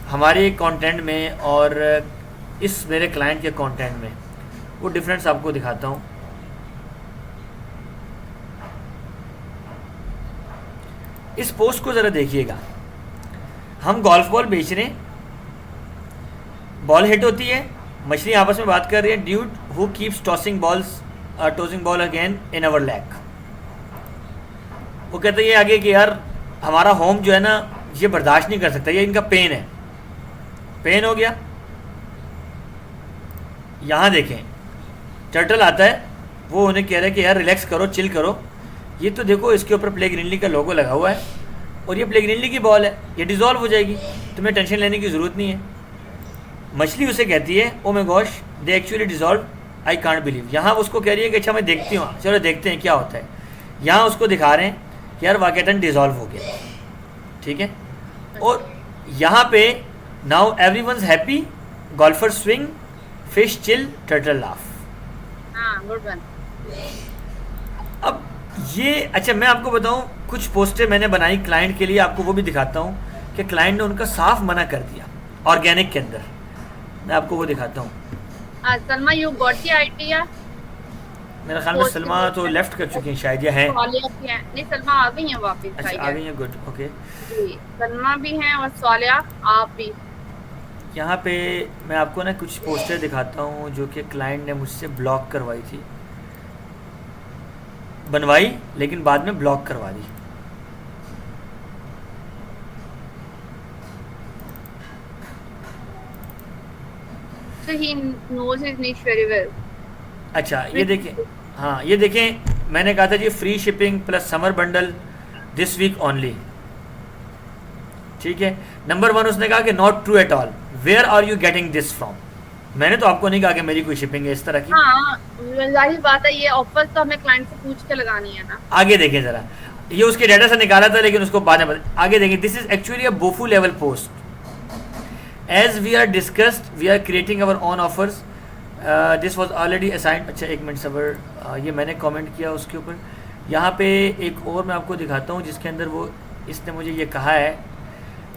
हमारे कंटेंट में और इस मेरे क्लाइंट के कंटेंट में, वो डिफरेंस आपको दिखाता हूँ। इस पोस्ट को ज़रा देखिएगा, हम गोल्फ बॉल बेच रहे हैं, बॉल हिट होती है, मछली आपस में बात कर रही है, dude who keeps tossing ball again in our lack. वो कहते हैं ये आगे कि यार हमारा होम जो है ना ये बर्दाश्त नहीं कर सकता, ये इनका पेन है, पेन हो गया। यहाँ देखें टर्टल आता है, वो उन्हें कह रहा है कि यार रिलैक्स करो, चिल करो, ये तो देखो इसके ऊपर प्ले ग्रीनली का लोगो लगा हुआ है और ये प्ले ग्रीनली की बॉल है, ये डिज़ोल्व हो जाएगी, तुम्हें टेंशन लेने की ज़रूरत नहीं है। मछली उसे कहती है oh my gosh they actually dissolve, I can't believe. यहाँ उसको कह रही है कि अच्छा मैं देखती हूँ, चलो देखते हैं क्या होता है। यहाँ उसको दिखा रहे हैं कि यार वाकईतन डिज़ोल्व हो गया, ठीक है। और यहाँ पे now everyone's happy, golfer swing, fish chill, turtle laugh. हाँ, गुड वन। अब ये अच्छा मैं आपको बताऊं, कुछ पोस्टें मैंने बनाई क्लाइंट के लिए, आपको वो भी दिखाता हूं कि क्लाइंट ने उनका साफ मना कर दिया ऑर्गेनिक के अंदर, मैं आपको वो दिखाता हूं। Salma you got the idea? मेरा ख्याल में सलमा तो लेफ्ट कर चुकी हैं शायद, या है नहीं, सलमा आ गई हैं वापस। अच्छा आ गई हैं, गुड, ओके। सलमा भी हैं और सालिया आप भी। यहाँ पे मैं आपको ना कुछ पोस्टर दिखाता हूँ जो कि क्लाइंट ने मुझसे ब्लॉक करवाई थी, बनवाई लेकिन बाद में ब्लॉक करवा दी। So he knows his niche very well. अच्छा ये देखें, हाँ ये देखें, मैंने कहा था जी free shipping plus summer bundle this week only, ठीक है। नंबर 1 उसने कहा कि not true at all, where are you getting this from. मैंने तो आपको नहीं कहा कि मेरी कोई शिपिंग है इस तरह की। हाँ, जाहिर बात है, ये ऑफर्स तो हमें क्लाइंट से पूछ के लगानी है ना। आगे देखें जरा, ये उसके डाटा से निकाला था लेकिन उसको बाद में आगे देखें। This is actually a BOFU level post, as we are discussed we are creating our own offers, this was already assigned. अच्छा एक मिनट सबर, ये मैंने कमेंट किया उसके ऊपर। यहाँ पे एक और मैं आपको दिखाता हूँ जिसके अंदर वो इसने मुझे ये कहा है,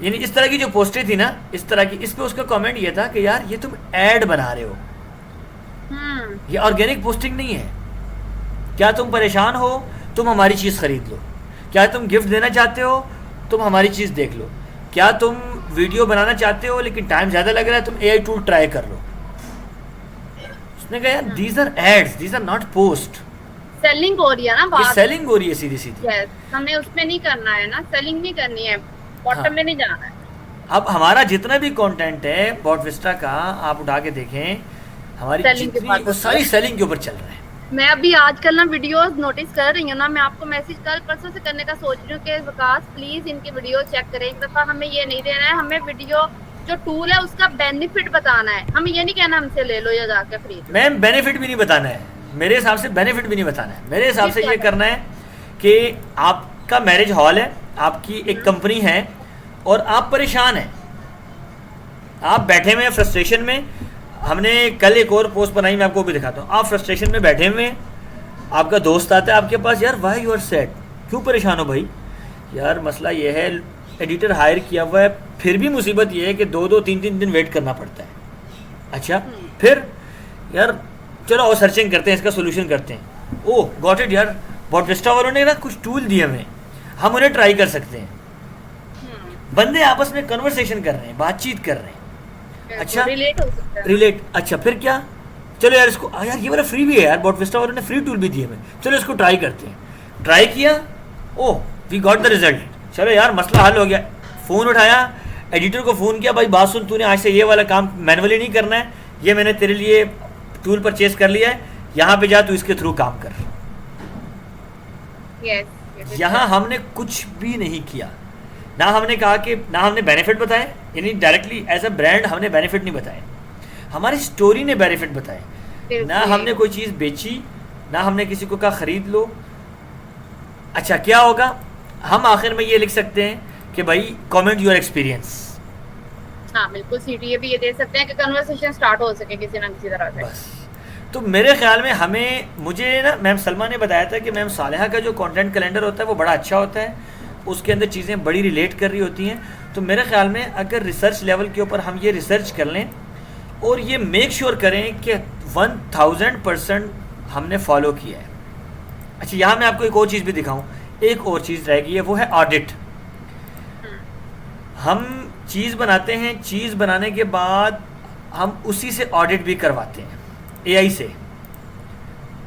यानी इस तरह की जो पोस्टें थी ना इस तरह की, इस पे उसका कमेंट ये था कि यार ये तुम ऐड बना रहे हो, ये ऑर्गेनिक पोस्टिंग नहीं है। क्या तुम परेशान हो, तुम हमारी चीज़ खरीद लो। क्या तुम गिफ्ट देना चाहते हो, तुम हमारी चीज़ देख लो। क्या तुम वीडियो बनाना चाहते हो लेकिन टाइम ज़्यादा लग रहा है, तुम एआई टूल ट्राई कर लो। उसने कहा यार these are ads, these are not post. Selling हो रही है ना बात, सेलिंग हो रही है सीधी सीधी। यस, हमें उसमें नहीं करना है ना, सेलिंग नहीं करनी है, बॉटम में नहीं जाना है। अब हमारा जितना भी कंटेंट है बॉट विस्टा का आप उठा के देखें, हमारी जितनी वो सारी सेलिंग के ऊपर चल रहा है। मैं अभी आजकल ना वीडियोस नोटिस कर रही हूँ ना, मैं आपको मैसेज कल परसों से करने का सोच रही हूँ कि विकास प्लीज इनकी वीडियो चेक करें एक दफा। हमें ये नहीं देना है, हमें वीडियो जो टूल है उसका बेनिफिट बताना है, हमें ये नहीं कहना हमसे ले लो या जाके खरीद लो। मैम बेनिफिट भी नहीं बताना है, मेरे हिसाब से बेनिफिट भी नहीं बताना है। मेरे हिसाब फिर से क्या ये है? करना है कि आपका मैरिज हॉल है, आपकी एक कंपनी है और आप परेशान हैं, आप बैठे हुए हैं फ्रस्ट्रेशन में। हमने कल एक और पोस्ट बनाई, मैं आपको भी दिखाता हूँ। आप फ्रस्ट्रेशन में बैठे हुए हैं, आपका दोस्त आता है आपके पास, यार वाई यू आर सैड, क्यों परेशान हो भाई? यार मसला ये है, एडिटर हायर किया हुआ है, फिर भी मुसीबत ये है कि 2-2 3-3 दिन वेट करना पड़ता है। अच्छा फिर यार चलो और सर्चिंग करते हैं, इसका सोल्यूशन करते हैं। ओह गॉट इट यार, बॉटविस्टा वालों ने ना कुछ टूल दिए हमें, हम उन्हें ट्राई कर सकते हैं। बंदे आपस में कन्वर्सेशन कर रहे हैं, बातचीत कर रहे हैं। अच्छा रिलेट हो सकता है। रिलेट, अच्छा फिर क्या, चलो यार इसको, यार ये वाला फ्री भी है यार, बॉटविस्टा वालों ने फ्री टूल भी दिए हमें, चलो इसको ट्राई करते हैं। ट्राई किया, oh we got the result, चलो यार मसला हल हो गया। फ़ोन उठाया, एडिटर को फ़ोन किया, भाई बात सुन, तूने आज से ये वाला काम मैनुअली नहीं करना है, ये मैंने तेरे लिए टूल परचेज कर लिया है, यहाँ पे जा तू इसके थ्रू काम कर। यस, यहाँ हमने कुछ भी नहीं किया, ना हमने कहा कि, ना हमने बेनिफिट बताए, यानी डायरेक्टली एज अ ब्रांड हमने बेनिफिट नहीं बताए, हमारी स्टोरी ने बेनिफिट बताए। ना हमने कोई चीज़ बेची, ना हमने किसी को कहा ख़रीद लो। अच्छा क्या होगा, हम आखिर में ये लिख सकते हैं कि भाई कमेंट योर एक्सपीरियंस। हाँ बिल्कुल, सीटीए भी ये दे सकते हैं कि कन्वर्सेशन स्टार्ट हो सके किसी ना किसी तरह से। बस तो मेरे ख्याल में हमें, मुझे ना मैम सलमा ने बताया था कि मैम सालेहा का जो कंटेंट कैलेंडर होता है वो बड़ा अच्छा होता है, उसके अंदर चीज़ें बड़ी रिलेट कर रही होती हैं। तो मेरे ख्याल में अगर रिसर्च लेवल के ऊपर हम ये रिसर्च कर लें और ये मेक श्योर करें कि 1000% हमने फॉलो किया है। अच्छा यहाँ मैं आपको एक और चीज़ भी दिखाऊं, एक और चीज़ रह गई है, वो है ऑडिट। हम चीज़ बनाते हैं, चीज़ बनाने के बाद हम उसी से ऑडिट भी करवाते हैं एआई से।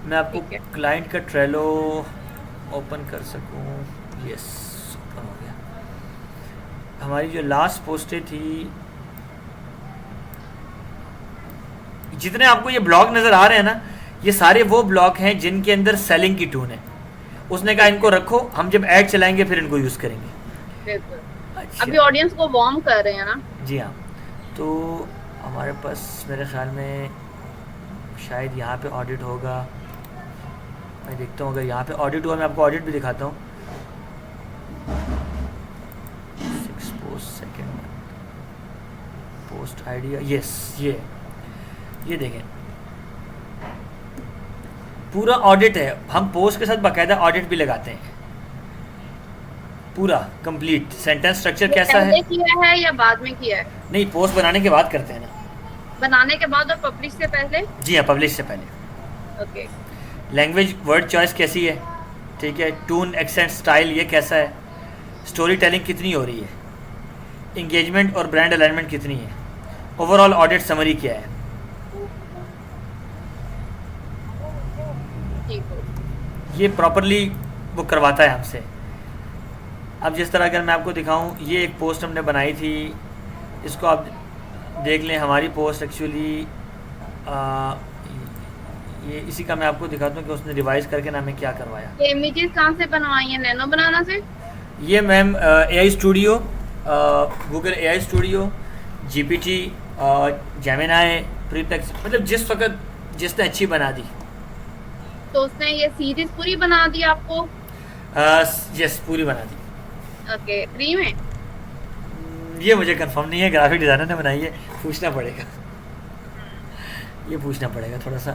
मैं आपको ठीक है। क्लाइंट का ट्रेलो ओपन कर सकूं, यस ओपन हो गया। हमारी जो लास्ट पोस्टें थी, जितने आपको ये ब्लॉग नज़र आ रहे हैं ना, ये सारे वो ब्लॉग हैं जिनके अंदर सेलिंग की टून है। उसने कहा इनको रखो, हम जब ऐड चलाएंगे फिर इनको यूज़ करेंगे। बिल्कुल। अच्छा अभी ऑडियंस को वार्म कर रहे हैं ना। जी हाँ, तो हमारे पास मेरे ख्याल में शायद यहाँ पे ऑडिट होगा, मैं देखता हूँ अगर यहाँ पे ऑडिट हुआ मैं आपको ऑडिट भी दिखाता हूँ। 6 post second post idea, yes ये देखें पूरा ऑडिट है। हम पोस्ट के साथ बाकायदा ऑडिट भी लगाते हैं, पूरा कंप्लीट सेंटेंस स्ट्रक्चर ये कैसा पहले है। किया है या बाद में किया है? नहीं, पोस्ट बनाने के बाद करते हैं ना। बनाने के बाद और पब्लिश से पहले? जी हाँ, पब्लिश से पहले। ओके। लैंग्वेज वर्ड चॉइस कैसी है, ठीक है, टून एक्सेंट स्टाइल ये कैसा है, स्टोरी टेलिंग कितनी हो रही है, इंगेजमेंट और ब्रांड अलाइनमेंट कितनी है, ओवरऑल ऑडिट समरी क्या है। ठीक है। ये प्रॉपरली वो करवाता है हमसे। अब जिस तरह अगर मैं आपको दिखाऊं, ये एक पोस्ट हमने बनाई थी, इसको आप देख लें। हमारी पोस्ट एक्चुअली ये इसी का मैं आपको दिखाता हूँ कि उसने रिवाइज करके ना हमें क्या करवाया। ये इमेजेस कहाँ से बनवाई है? नैनो बनाना से? ये ma'am AI studio, Google AI studio, GPT, Gemini, pretext, मतलब जिस वक्त जिसने अच्छी बना दी। तो उसने ये सीरीज पूरी बना दी आपको? यस पूरी बना दी। ओके, फ्री में? ये मुझे कंफर्म नहीं है, ग्राफिक डिज़ाइनर ने बनाई है, पूछना पड़ेगा, ये पूछना पड़ेगा थोड़ा सा।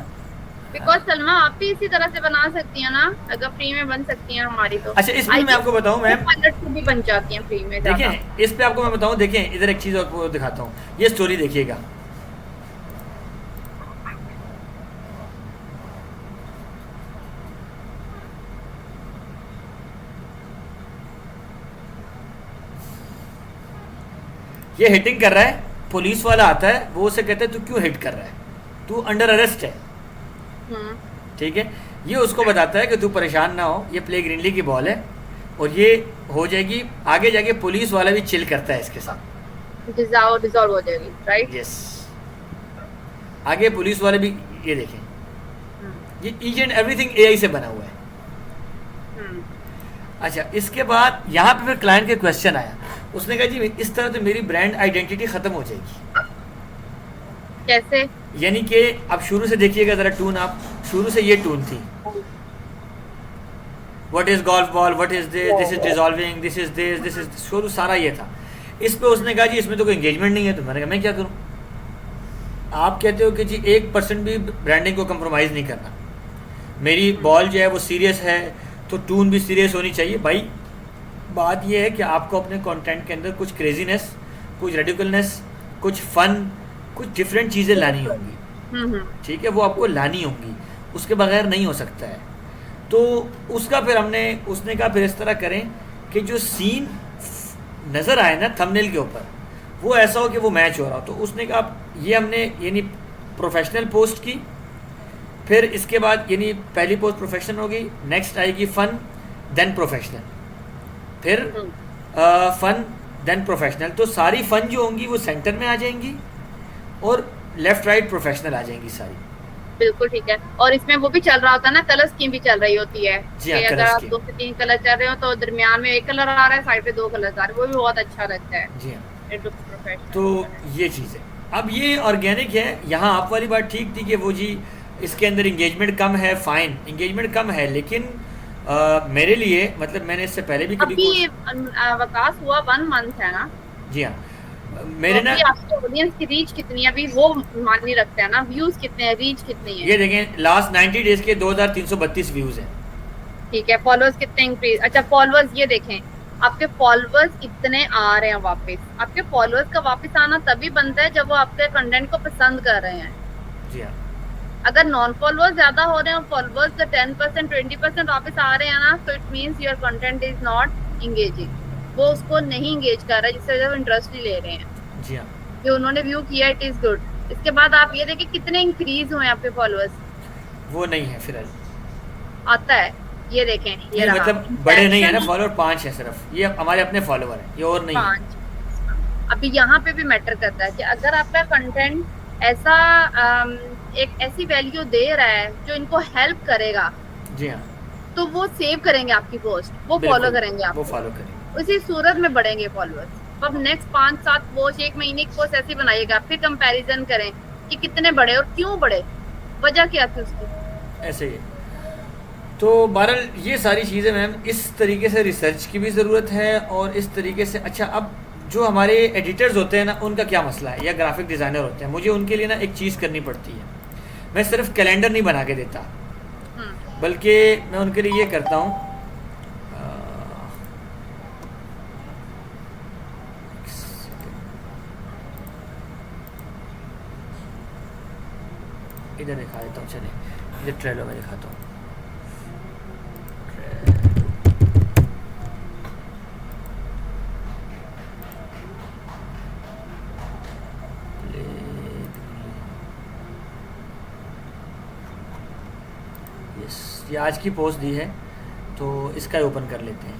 बिकॉज सलमा आप भी इसी तरह से बना सकती हैं ना, अगर फ्री में बन सकती हैं हमारी तो। अच्छा इसमें मैं आपको बताऊं मैम, से भी बन जाती हैं फ्री में। देखें इस पे आपको मैं बताऊं, देखें इधर एक चीज़ आपको दिखाता हूँ, ये स्टोरी देखिएगा। ये हिटिंग कर रहा है, पुलिस वाला आता है, वो उसे कहता है तू क्यों हिट कर रहा है, तू अंडर अरेस्ट है, ठीक है। ये उसको बताता है कि तू परेशान ना हो, ये प्ले ग्रीनली की बॉल है और ये हो जाएगी। आगे जाके पुलिस वाला भी चिल करता है इसके साथ, डिसॉल्व हो जाएगी, राइट? यस। आगे पुलिस वाले भी, ये देखें ये ईच एंड एवरीथिंग एआई से बना हुआ है। हम्म, अच्छा, इसके बाद यहाँ पे फिर क्लाइंट के क्वेश्चन आया, उसने कहा जी इस तरह तो मेरी ब्रांड आइडेंटिटी खत्म हो जाएगी। कैसे? यानी कि आप शुरू से देखिएगा ज़रा टून, आप शुरू से ये टून थी, what is golf ball, what is this is dissolving, this is शुरू सारा ये था। इस पे उसने कहा जी इसमें तो कोई एंगेजमेंट नहीं है। तो मैंने कहा मैं क्या करूं? आप कहते हो कि जी 1% भी ब्रांडिंग को कंप्रोमाइज़ नहीं करना, मेरी बॉल जो है वो सीरियस है तो टून भी सीरियस होनी चाहिए। भाई बात ये है कि आपको अपने कंटेंट के अंदर कुछ क्रेजीनेस, कुछ रेडिकलनेस, कुछ फन, कुछ डिफरेंट चीज़ें लानी होंगी, ठीक है, वो आपको लानी होंगी, उसके बगैर नहीं हो सकता है। तो उसका फिर उसने कहा फिर इस तरह करें कि जो सीन नज़र आए ना थंबनेल के ऊपर वो ऐसा हो कि वो मैच हो रहा हो। तो उसने कहा ये हमने यानी प्रोफेशनल पोस्ट की, फिर इसके बाद यानी पहली पोस्ट प्रोफेशनल होगी, नेक्स्ट आएगी फ़न देन प्रोफेशनल, फिर फ़न देन प्रोफेशनल। तो सारी फ़न जो होंगी वो सेंटर में आ जाएंगी और लेफ़्ट राइट प्रोफेशनल आ जाएंगी सारी। बिल्कुल ठीक है। और इसमें वो भी चल रहा होता है ना, कलर स्कीम भी चल रही होती है जी हाँ, कि अगर आप 2 से 3 कलर चल रहे हो तो दरमियान में एक कलर आ रहा है, साइड पे 2 कलर आ रहे हैं, वो भी बहुत अच्छा लगता है। जी हाँ, It looks professional। तो ये चीज़ है। अब ये ऑर्गेनिक है, यहाँ आप वाली बात ठीक थी कि वो जी इसके अंदर इंगेजमेंट कम है, फाइन इंगेजमेंट कम है, लेकिन मेरे लिए मतलब मैंने इससे पहले भी कभी अभी वकास हुआ 1 मंथ है ना, जी हाँ, मेरे तो ना अभी आपकी ऑडियंस की रीच कितनी है अभी वो मायने रखता है ना, व्यूज कितने हैं, रीच कितनी है। ये देखें लास्ट 90 डेज के 2332 व्यूज़ हैं। ठीक है, फॉलोअर्स कितने इंक्रीज, अच्छा फॉलोअर्स ये देखें, आपके फॉलोअर्स इतने आ रहे हैं वापस। आपके फॉलोअर्स का वापस आना तभी बनता है जब वो आपके कंटेंट को पसंद कर रहे हैं। जी हाँ, अगर नॉन फॉलोअर्स ज्यादा हो रहे हैं और फॉलोअर्स 10% 20% वापस आ रहे हैं ना, तो it means your content is not engaging, वो उसको नहीं इंगेज कर रहा है, जिससे वजह वो इंटरेस्ट नहीं ले रहे हैं। जी हाँ, जो उन्होंने व्यू किया इट इज गुड। इसके बाद आप ये देखिए कितने इंक्रीज हुए आपके फॉलोअर्स, वो नहीं है फिर आता है ये देखें, ये रहा। मतलब बड़े नहीं है ना फॉलोअर, 5 है सिर्फ, ये हमारे अपने फॉलोअर हैं, ये और नहीं है। 5। अभी यहाँ पे भी मैटर करता है कि अगर आपका कंटेंट ऐसा एक ऐसी वैल्यू दे रहा है जो इनको हेल्प करेगा, जी हाँ, तो वो सेव करेंगे आपकी पोस्ट, वो बिल्कुल, फॉलो करेंगे वो आपको, फॉलो करेंगे। उसी सूरत में बढ़ेंगे फॉलोअर्स। अब नेक्स्ट 5-7 पोस्ट, 1 महीने की पोस्ट ऐसी बनाइएगा, फिर कंपैरिजन करें कि कितने बढ़े और क्यों बढ़े, वजह क्या थी उसकी। ऐसे ही। तो बहरहाल ये सारी चीज़ें मैम इस तरीके से रिसर्च की भी ज़रूरत है और इस तरीके से। अच्छा, अब जो हमारे एडिटर्स होते हैं ना उनका क्या मसला है, या ग्राफिक डिज़ाइनर होते हैं, मुझे उनके लिए ना एक चीज़ करनी पड़ती है, मैं सिर्फ कैलेंडर नहीं बना के देता, बल्कि मैं उनके लिए ये करता हूँ, इधर दिखा देता हूँ, चलिए इधर ट्रेलो में दिखाता हूँ। ये आज की पोस्ट दी है तो इसका ओपन कर लेते हैं।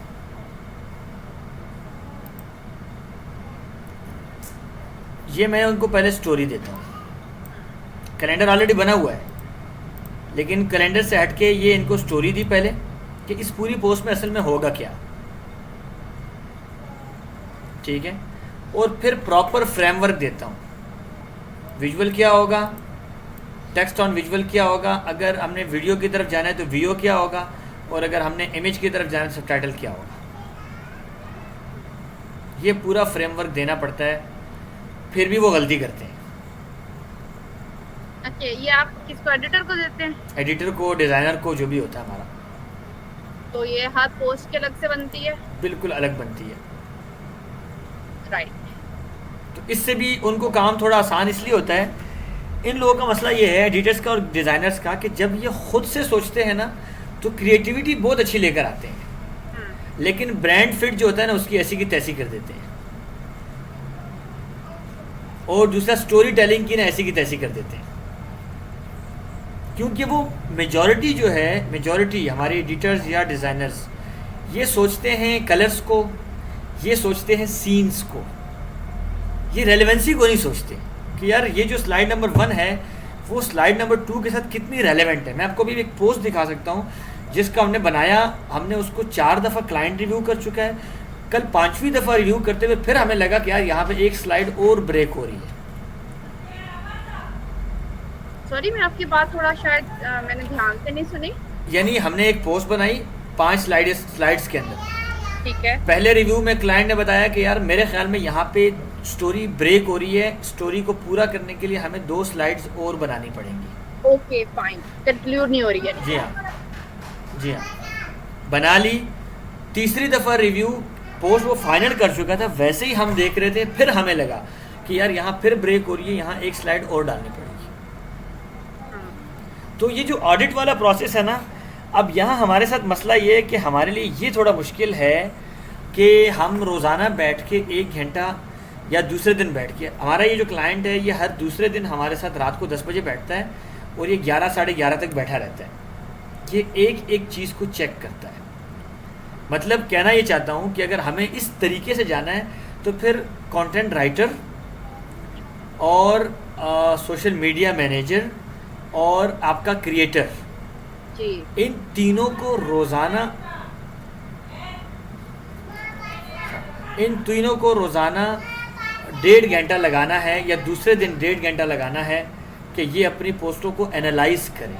ये मैं उनको पहले स्टोरी देता हूँ, कैलेंडर ऑलरेडी बना हुआ है, लेकिन कैलेंडर से हट के ये इनको स्टोरी दी पहले कि इस पूरी पोस्ट में असल में होगा क्या, ठीक है, और फिर प्रॉपर फ्रेमवर्क देता हूँ, विजुअल क्या होगा, टेक्स्ट ऑन विजुअल क्या होगा, अगर हमने वीडियो की तरफ जाना है तो वीडियो क्या होगा, और अगर हमने इमेज की तरफ जाना है तो सबटाइटल क्या होगा। ये पूरा फ्रेमवर्क देना पड़ता है, फिर भी वो गलती करते हैं। अच्छा, ये आप किसको, एडिटर को देते हैं? एडिटर को, डिज़ाइनर को, जो भी होता है हमारा। तो ये हर पोस्ट के अलग से बनती है? बिल्कुल अलग बनती है। राइट। तो इससे भी उनको काम थोड़ा आसान इसलिए होता है। इन लोगों का मसला ये है एडिटर्स का और डिज़ाइनर्स का कि जब ये खुद से सोचते हैं ना तो क्रिएटिविटी बहुत अच्छी लेकर आते हैं, लेकिन ब्रांड फिट जो होता है ना उसकी ऐसी की तैसी कर देते हैं, और दूसरा स्टोरी टेलिंग की ना ऐसी की तैसी कर देते हैं, क्योंकि वो मेजॉरिटी जो है, मेजॉरिटी हमारे एडिटर्स या डिज़ाइनर्स ये सोचते हैं कलर्स को, ये सोचते हैं सीन्स को, ये रेलेवेंसी को नहीं सोचते कि यार ये जो स्लाइड नंबर 1 है वो स्लाइड नंबर 2 के साथ कितनी रेलेवेंट है। मैं आपको भी एक पोस्ट दिखा सकता हूँ जिसका हमने बनाया, हमने उसको 4 दफ़ा क्लाइंट रिव्यू कर चुका है। कल 5वीं दफ़ा रिव्यू करते हुए फिर हमें लगा कि यार यहाँ पे एक स्लाइड और ब्रेक हो रही है। सॉरी, मैं आपकी बात थोड़ा शायद मैंने ध्यान से नहीं सुनी। यानी हमने एक पोस्ट बनाई 5 स्लाइड्स के अंदर। ठीक है। पहले रिव्यू में क्लाइंट ने बताया कि यार मेरे ख्याल में यहाँ पे स्टोरी ब्रेक हो रही है, स्टोरी को पूरा करने के लिए हमें 2 स्लाइड्स और बनानी पड़ेंगी। ओके फाइन, कंक्लूड नहीं हो रही है। जी हाँ, जी हाँ, बना ली। तीसरी दफ़ा रिव्यू पोस्ट वो फाइनल कर चुका था, वैसे ही हम देख रहे थे, फिर हमें लगा कि यार यहाँ फिर ब्रेक हो रही है, यहाँ एक स्लाइड और डालनी पड़ेगी। तो ये जो ऑडिट वाला प्रोसेस है ना, अब यहाँ हमारे साथ मसला ये है कि हमारे लिए ये थोड़ा मुश्किल है कि हम रोज़ाना बैठ के 1 घंटा या दूसरे दिन बैठ के, हमारा ये जो क्लाइंट है ये हर दूसरे दिन हमारे साथ रात को 10 बजे बैठता है और ये 11 साढ़े 11 तक बैठा रहता है। ये एक एक चीज़ को चेक करता है। मतलब कहना ये चाहता हूँ कि अगर हमें इस तरीके से जाना है तो फिर कंटेंट राइटर और सोशल मीडिया मैनेजर और आपका क्रिएटर, इन तीनों को रोज़ाना 1.5 घंटा लगाना है या दूसरे दिन 1.5 घंटा लगाना है कि ये अपनी पोस्टों को एनालाइज करें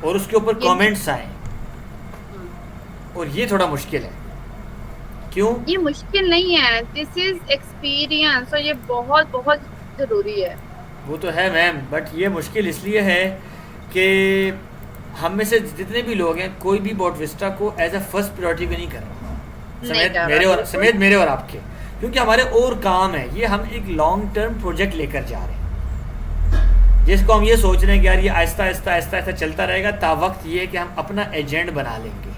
और उसके ऊपर कमेंट्स आए। और ये थोड़ा मुश्किल है। क्यों? ये मुश्किल नहीं है, दिस इज एक्सपीरियंस और ये बहुत बहुत ज़रूरी है। वो तो है मैम, बट ये मुश्किल इसलिए है कि हम में से जितने भी लोग हैं कोई भी बॉटविस्टा को एज अ फर्स्ट प्रायोरिटी भी नहीं कर रहा, समेत मेरे और आपके, क्योंकि हमारे और काम है। ये हम एक लॉन्ग टर्म प्रोजेक्ट लेकर जा रहे हैं जिसको हम ये सोच रहे हैं कि यार ये आहिस्ता आहिस्ता आहिस्ता आहिस्ता चलता रहेगा, ता वक्त ये है कि हम अपना एजेंट बना लेंगे।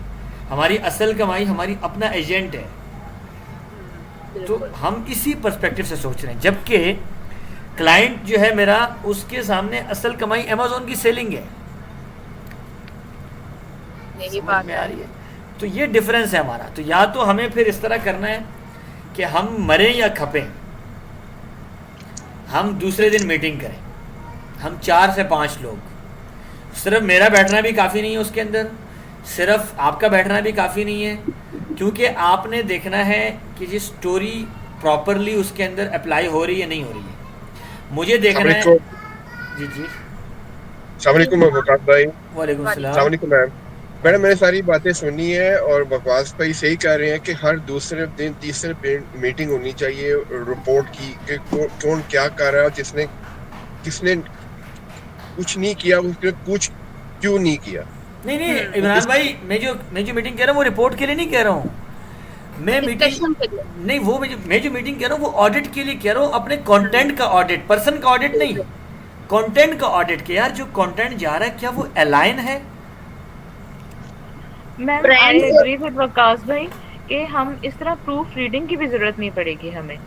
हमारी असल कमाई हमारी अपना एजेंट है। तो हम इसी पर्सपेक्टिव से सोच रहे हैं, जबकि क्लाइंट जो है मेरा, उसके सामने असल कमाई अमेज़ॉन की सेलिंग है। यही बात में आ रही है। तो ये डिफरेंस है हमारा। तो या तो हमें फिर इस तरह करना है कि हम मरें या खपें, हम दूसरे दिन मीटिंग करें, हम 4 से 5 लोग, सिर्फ मेरा बैठना भी काफ़ी नहीं है उसके अंदर, सिर्फ आपका बैठना भी काफ़ी नहीं है, क्योंकि आपने देखना है कि ये स्टोरी प्रॉपरली उसके अंदर अप्लाई हो रही है नहीं हो रही है। मुझे देखना है। जी जी, अस्सलाम वालेकुम वकास भाई। वालेकुम सलाम। अस्सलाम वालेकुम मैम। मैडम मैंने सारी बातें सुनी है और वकास भाई सही कह रहे हैं कि हर दूसरे दिन तीसरे मीटिंग होनी चाहिए रिपोर्ट की कि कौन क्या कर रहा है, किसने कुछ नहीं किया, उसने कुछ क्यों नहीं किया। नहीं इमरान भाई, मैं जो मीटिंग कह रहा हूँ वो रिपोर्ट के लिए नहीं कह रहा हूँ, मैं मीटिंग नहीं, वो मैं जो मीटिंग कह रहा हूँ वो ऑडिट के लिए कह रहा हूँ, अपने कंटेंट का ऑडिट, पर्सन का ऑडिट नहीं, कंटेंट का ऑडिट के। यार जो कंटेंट जा रहा है क्या वो अलाइन है? मैं आई एग्री विद वकास भाई कि हम इस तरह प्रूफ रीडिंग की भी जरूरत नहीं पड़ेगी हमें,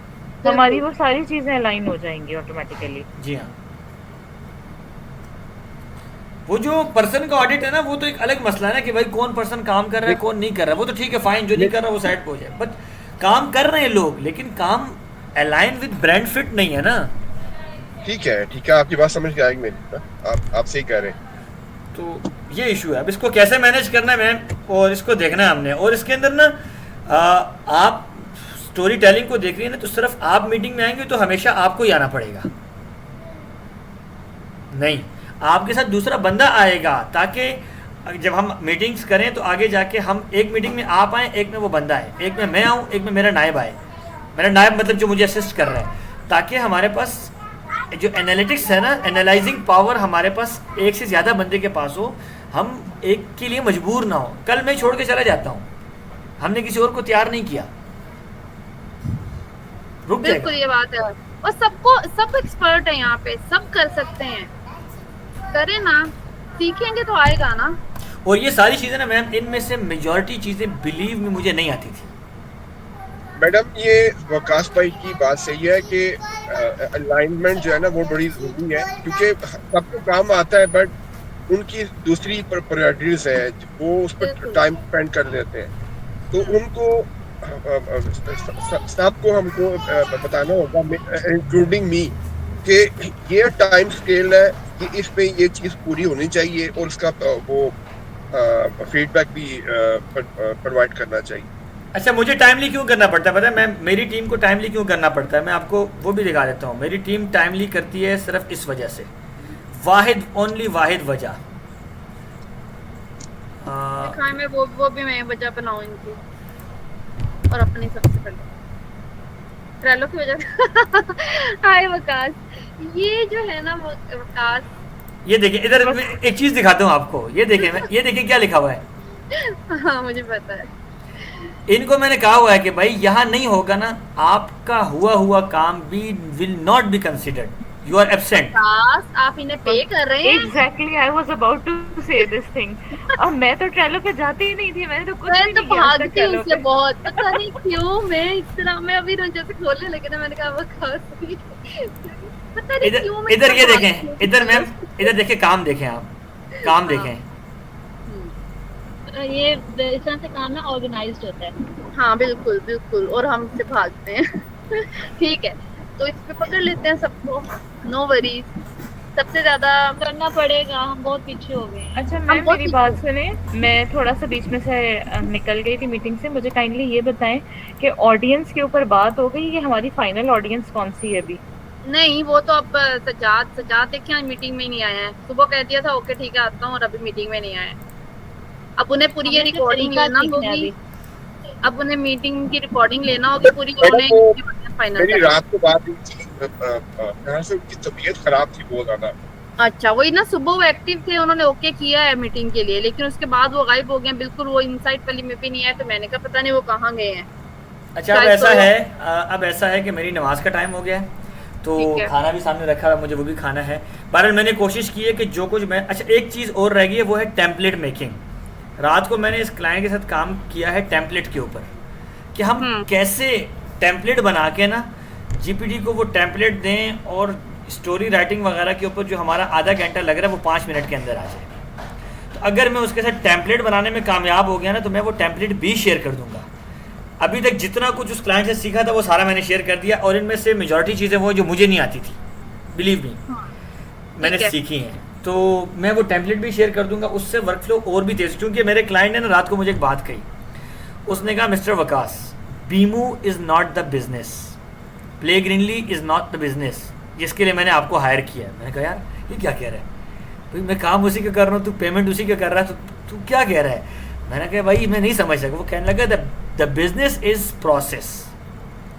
हमारी वो सारी चीजें अलाइन हो जाएंगी ऑटोमेटिकली। जी हाँ, वो जो पर्सन का ऑडिट है ना, वो तो एक अलग मसला है ना कि भाई कौन पर्सन काम कर रहा है कौन नहीं कर रहा है, वो तो ठीक है फाइन, जो नहीं कर रहा वो साइड पे हो जाए, बट काम कर रहे हैं लोग, लेकिन काम अलाइन विद ब्रांड फिट नहीं है ना। ठीक है आपकी बात समझ के आएगी मेरी, आप सही कह रहे हैं। तो ये इशू है, अब इसको कैसे मैनेज करना है मैम, और इसको देखना है हमने। और इसके अंदर ना आप स्टोरी टेलिंग को देख रही है ना, तो सिर्फ आप मीटिंग में आएंगे तो हमेशा आपको ही आना पड़ेगा, नहीं आपके साथ दूसरा बंदा आएगा, ताकि जब हम मीटिंग्स करें तो आगे जाके हम एक मीटिंग में आप आएँ, एक में वो बंदा आए, एक में मैं आऊँ, एक में मेरा नायब आए। मेरा नायब मतलब जो मुझे असिस्ट कर रहा है, ताकि हमारे पास जो एनालिटिक्स है ना, एनालाइजिंग पावर हमारे पास एक से ज़्यादा बंदे के पास हो, हम एक के लिए मजबूर ना हो। कल मैं छोड़ के चला जाता हूँ, हमने किसी और को तैयार नहीं किया, रुक जाएगा। बिल्कुल ये बात है, और सब एक्सपर्ट है यहाँ पे, सब कर सकते हैं, करें ना, सीखेंगे तो आएगा ना। और ये सारी चीज़ें ना मैम, इनमें से मेजॉरिटी चीज़ें बिलीव में मुझे नहीं आती थी। मैडम ये वकास भाई की बात सही है कि अलाइनमेंट जो है ना वो बड़ी जरूरी है, क्योंकि सबको काम आता है बट उनकी दूसरी प्रायोरिटीज है, वो उस पर टाइम स्पेंड कर देते हैं। तो उनको सबको हमको बताना होगा, इंक्लूडिंग मी, कि ये टाइम स्केल है कि इस पे ये चीज पूरी होनी चाहिए और उसका वो फीडबैक भी प्रोवाइड करना चाहिए। अच्छा, मुझे टाइमली क्यों करना पड़ता है पता है? मैं मेरी टीम को टाइमली क्यों करना पड़ता है, मैं आपको वो भी दिखा देता हूँ। मेरी टीम टाइमली करती है सिर्फ इस वजह से, वाहिद वजह। दिखाएं, मैं वो भी मैं वजह बनाऊं इनकी और अपनी सबसे पहले ट्रेलो की वजह से। हाय वकास, ये जो है ना वकास, ये देखिए इधर एक चीज दिखाता हूँ आपको, ये देखिए क्या लिखा हुआ है। हाँ मुझे पता है। इनको मैंने कहा हुआ है कि भाई यहाँ नहीं होगा ना, आपका हुआ काम भी will not be considered, you are absent. आप इन्हें पे कर रहे हैं। Exactly, I was about to say this thing. और मैं तो ट्रेलो पे जाती ही नहीं थी, मैंने तो कुछ भी मैं तो नहीं किया आज तक भागती ट्रेलो उससे पे। बहुत, पता नहीं क्यों मैं इस तरह, मैं अभी जैसे खोलने लगे ना मैंने कहा वकास, पता नहीं क्यों मैं इधर ये इतना देखें, भागती इधर हूँ। मैम इधर देखिए, काम देखें आप, काम हाँ। देखें। ये इस तरह से काम ना ऑर्गेनाइज्ड होता है। हाँ बिल्कुल बिल्कुल, और हम इससे भागते हैं। ठीक है, तो इस पे पकड़ लेते हैं सबको, नो वरीज। सबसे ज्यादा करना पड़ेगा, हम बहुत पीछे हो गए हैं। अच्छा मैम बहुत मेरी बात सुने, मैं थोड़ा सा बीच में से निकल गई थी मीटिंग से। मुझे काइंडली ये बताएं कि ऑडियंस के ऊपर बात हो गई, ये हमारी फाइनल ऑडियंस कौन सी है अभी? नहीं, वो तो अब सजाद देखे मीटिंग में नहीं आया है। सुबह कह दिया था ओके ठीक है आता हूँ, और अभी मीटिंग में नहीं आया। अब उन्हें पूरी ये हमें जो रिकॉर्डिंग तरीका लेना सीखना है होगी, अभी। अब उन्हें मीटिंग की रिकॉर्डिंग लेना होगी पूरी, मैडम उन्हें फाइनल मेरी करना। रात को बात हुई थी, यहाँ से उनकी तबीयत खराब थी बहुत ज्यादा। अच्छा, वही ना, सुबह वो एक्टिव थे, उन्होंने ओके किया है मीटिंग के लिए, लेकिन उसके बाद वो गायब हो गए बिल्कुल। वो इनसाइट वाली में भी नहीं आया, तो मैंने कहा पता नहीं वो कहाँ गए हैं। अच्छा, अब शायद ऐसा तो- है अब ऐसा है कि मेरी नमाज का टाइम हो गया है, तो ठीक है। खाना भी सामने रखा है, मुझे वो भी खाना है। बहरहाल मैंने कोशिश की है कि जो कुछ मैं, अच्छा एक चीज़ और रह गई है, वो है टेम्पलेट मेकिंग। रात को मैंने इस क्लाइंट के साथ काम किया है टेम्पलेट के ऊपर, कि हम कैसे टेम्पलेट बना के ना जीपीटी को वो टेम्पलेट दें, और स्टोरी राइटिंग वगैरह के ऊपर जो हमारा आधा घंटा लग रहा है वो 5 मिनट के अंदर आ जाए। तो अगर मैं उसके साथ टेम्पलेट बनाने में कामयाब हो गया ना, तो मैं वो टेम्पलेट भी शेयर कर दूंगा। अभी तक जितना कुछ उस क्लाइंट से सीखा था वो सारा मैंने शेयर कर दिया, और इनमें से मेजॉरिटी चीज़ें वो जो मुझे नहीं आती थी, बिलीव मी, मैंने ठीक है। सीखी हैं। तो मैं वो टेम्पलेट भी शेयर कर दूंगा, उससे वर्कफ्लो और भी तेज़। क्योंकि मेरे क्लाइंट ने ना रात को मुझे एक बात कही, उसने कहा मिस्टर वकास, बीमू is not the business, Play Greenly is not the business जिसके लिए मैंने आपको हायर किया है। मैंने कहा यार ये क्या कह रहा है भाई, मैं काम उसी का कर रहा हूँ, तू पेमेंट उसी का कर रहा है, तो तू क्या कह रहा है? मैंने कहा भाई मैं नहीं समझ सका। वो कहने लगा the business is process,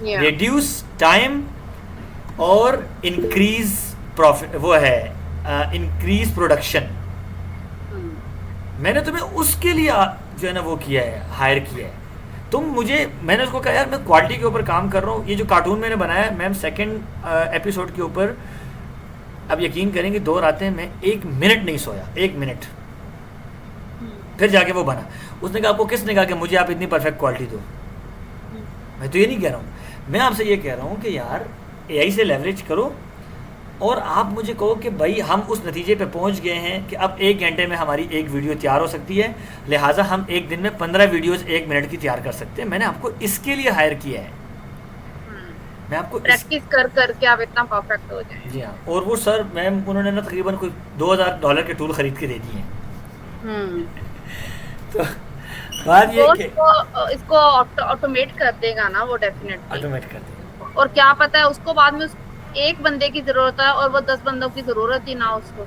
Yeah. Reduce time और इंक्रीज प्रॉफिट, वो है इंक्रीज प्रोडक्शन। मैंने तुम्हें उसके लिए जो है ना वो किया है, हायर किया है। तुम मुझे, मैंने उसको कहा यार मैं क्वालिटी के ऊपर काम कर रहा हूँ। ये जो कार्टून मैंने बनाया है मैम, सेकंड एपिसोड के ऊपर, अब यकीन करेंगे 2 रातें मैं 1 मिनट नहीं सोया, 1 मिनट, फिर जाके वो बना। उसने कहा आपको किसने कहा कि मुझे आप इतनी परफेक्ट क्वालिटी दो? मैं तो ये नहीं कह रहा हूँ, मैं आपसे ये कह रहा हूँ कि यार एआई से लेवरेज करो, और आप मुझे कहो कि भाई हम उस नतीजे पे पहुंच गए हैं कि अब 1 घंटे में हमारी एक वीडियो तैयार हो सकती है, लिहाजा हम एक दिन में 15 वीडियोस 1 मिनट की तैयार कर सकते हैं। मैंने आपको इसके लिए हायर किया है, मैं आपको प्रैक्टिस कर करके आप इतना परफेक्ट हो जाए। जी हाँ। और वो सर मैम उन्होंने ना तकरीबन कोई $2000 के टूल खरीद के दे दिए हैं। तो बात ये वो कि इसको ऑटोमेट कर देगा ना वो, डेफिनेटली ऑटोमेट कर दें। और क्या पता है उसको बाद में एक बंदे की जरूरत है और वो 10 बंदों की जरूरत ही ना उसको।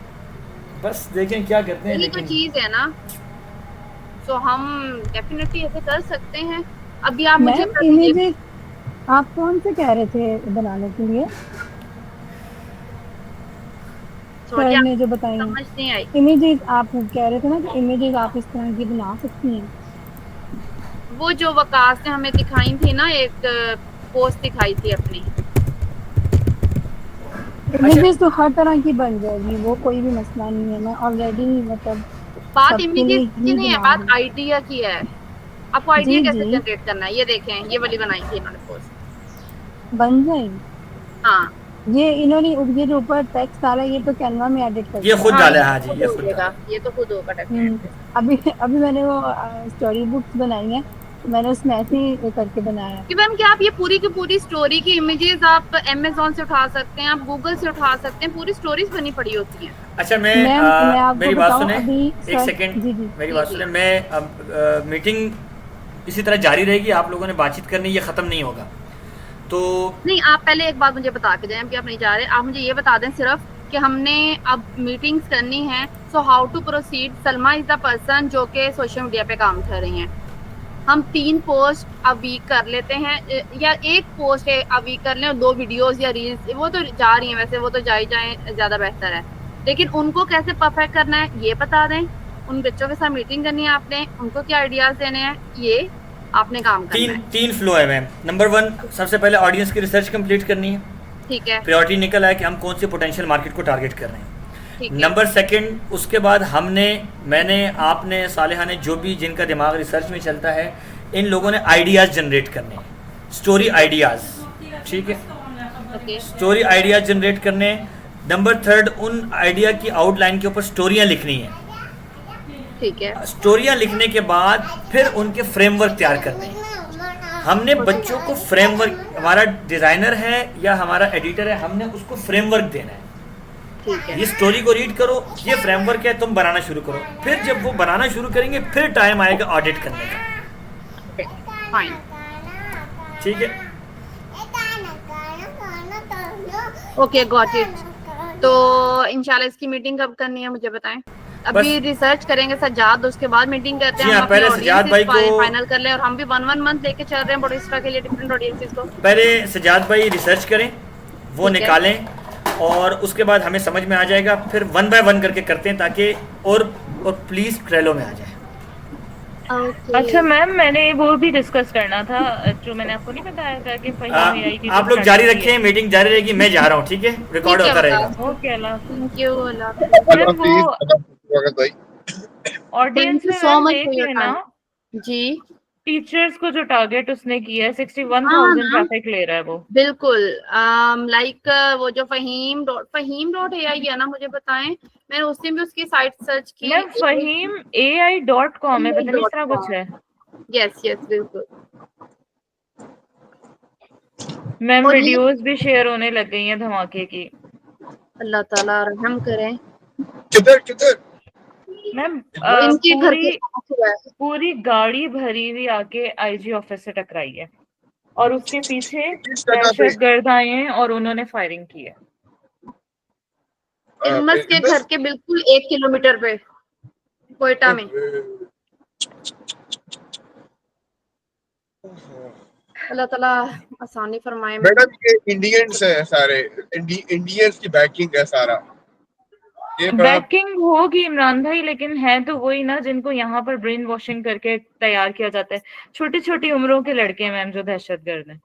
बस देखें क्या करते हैं। यही तो चीज है ना, तो हम डेफिनेटली ऐसे कर सकते हैं। अभी आप मुझे मैम इमेजेस आप कौन से कह रहे थे बनाने के लिए? सर ने जो बताई समझ नहीं आई। इमेजेस, आप कह रहे थे ना कि इमेजेस आप इस तरह की बना सकती हैं। वो जो वकास ने हमें दिखाई थी ना, एक पोस्ट दिखाई थी अपनी। इमेजेस तो हर तरह की बन जाएगी, वो कोई भी मसला नहीं है। मैं ऑलरेडी मतलब बात सबके इमेजेस लिए की ही नहीं है, बना बात रही हूँ। आइडिया की है। आपको आइडिया जी, कैसे जी। जनरेट करना है, ये देखें, ये वाली बनाई थी इन्होंने पोस्ट। बन जाएगी। हाँ ये इन्होंने ये जो ऊपर टेक्स्ट डाला ये तो कैनवा में एडिट कर ये खुद हाँ, डाला है। हाँ जी, ये खुद होगा, डाला है। ये तो खुद होगा डेफिनेटली। अभी मैंने वो स्टोरी बुक्स बनाई हैं, मैंने उसमें ऐसे ही करके बनाया। कि मैम क्या आप ये पूरी की पूरी स्टोरी की इमेजेस आप अमेजोन से उठा सकते हैं, आप गूगल से उठा सकते हैं, पूरी स्टोरीज बनी पड़ी होती हैं। अच्छा मैम मैं आपको मेरी बात बताऊं सुने, अभी एक सर। सेकेंड, जी जी मेरी जी बात जी सुने। मैं अब मीटिंग इसी तरह जारी रहेगी, आप लोगों ने बातचीत करनी, ये ख़त्म नहीं होगा। तो नहीं, आप पहले एक बात मुझे बता के जाएं कि आप नहीं जा रहे, आप मुझे ये बता दें सिर्फ कि हमने अब मीटिंग्स करनी है, so how to proceed. Salma is the person जो कि सोशल मीडिया पे काम कर रही हैं। हम 3 पोस्ट अ वीक कर लेते हैं, या एक पोस्ट अ वीक कर लें और 2 वीडियोस या रील्स, वो तो जा रही हैं वैसे, वो तो जा ही जाएं, ज्यादा बेहतर है। लेकिन उनको कैसे परफेक्ट करना है ये बता दें। उन बच्चों के साथ मीटिंग करनी है आपने, उनको क्या आइडियाज देने हैं, ये आपने काम करना तीन है। तीन फ्लो है मैम। नंबर 1, सबसे पहले ऑडियंस की रिसर्च कंप्लीट करनी है। ठीक है, प्रायोरिटी निकल आया कि हम कौन से पोटेंशियल मार्केट को टारगेट कर रहे हैं। ठीक है, नंबर 2, उसके बाद मैंने आपने सालेहा ने जो भी जिनका दिमाग रिसर्च में चलता है, इन लोगों ने आइडियाज़ जनरेट करने हैं, स्टोरी आइडियाज़। ठीक है, ओके, स्टोरी आइडियाज़ जनरेट करने हैं। नंबर 3, उन आइडिया की आउटलाइन के ऊपर स्टोरियाँ लिखनी है। ठीक है, स्टोरियाँ लिखने के बाद फिर उनके फ्रेमवर्क तैयार करने हैं। हमने बच्चों को फ्रेमवर्क, हमारा डिज़ाइनर है या हमारा एडिटर है, हमने उसको फ्रेमवर्क देना है। ठीक है, ये स्टोरी को रीड करो, ये फ्रेमवर्क है, तुम बनाना शुरू करो। फिर जब वो बनाना शुरू करेंगे, फिर टाइम आएगा ऑडिट करने का। फाइन, ठीक है, ओके, गॉट इट। तो इंशाल्लाह इसकी मीटिंग कब करनी है मुझे बताएं। अभी रिसर्च करेंगे सज्जाद, उसके बाद मीटिंग करते जी हैं। हाँ, हम अपने पहले सज्जाद भाई ऑडियंसेस को, फाइनल कर लें, और हम भी 1 मंथ लेके चल रहे हैं बोडिस्टा के लिए डिफरेंट ऑडियंसेस को। पहले सज्जाद भाई रिसर्च करें, वो ठीक है। निकालें, और उसके बाद हमें समझ में आ जाएगा। फिर 1 बाय 1 करके करते हैं, ताकि और प्लीज़ ट्रेलो में आ जाए। ओके, अच्छा मैम, मैंने वो भी डिस्कस करना था जो मैंने आपको नहीं बताया था कि फहीम एआई की आप लोग जारी रखें, मीटिंग जारी रहेगी, मैं जा रहा हूँ। ठीक है, रिकॉर्ड ठीक है, होता बता। रहेगा। ओके, अल्लाह हाफिज़। थैंक यू, अल्लाह हाफिज़। अल्लाह मैम वो हाफिज, स्वागत भाई। ऑडियंस थैंक यू में सो मैम मच फॉर देख योर लेना, टाइम। जी, टीचर्स को जो टारगेट उसने किया है, हाँ 61,000 मैम, ट्रैफिक ले रहा है वो। बिल्कुल। लाइक वो जो फहीम डॉट एआई है ना, मुझे बताएं। मैंने उस दिन भी उसकी साइट सर्च की, मैम फहीम AI.com है, पता नहीं इस तरह कुछ AI.com। है। यस यस, बिल्कुल। मैम और ये, वीडियोस भी शेयर होने लग गई हैं धमाके की। अल्लाह ताला रहम करें, किधर किधर? मैम इनके घर के पूरी पास हुआ है। पूरी गाड़ी भरी हुई आके आईजी ऑफिस से टकराई है, और उसके पीछे किस जगह पे? दहशतगर्द आए हैं और उन्होंने फायरिंग की है। इल्मस के घर इल्मस? के बिल्कुल 1 किलोमीटर पे, कोयटा में। अल्लाह ताला आसानी फरमाए। मैडम ये इंडियंस है सारे, इंडियंस की बैकिंग है सारा ये बड़ा। बैकिंग होगी इमरान भाई, लेकिन है तो वही ना जिनको यहाँ पर ब्रेन वॉशिंग करके तैयार किया जाता है। छोटी छोटी उम्रों के लड़के हैं मैम जो दहशतगर्द हैं।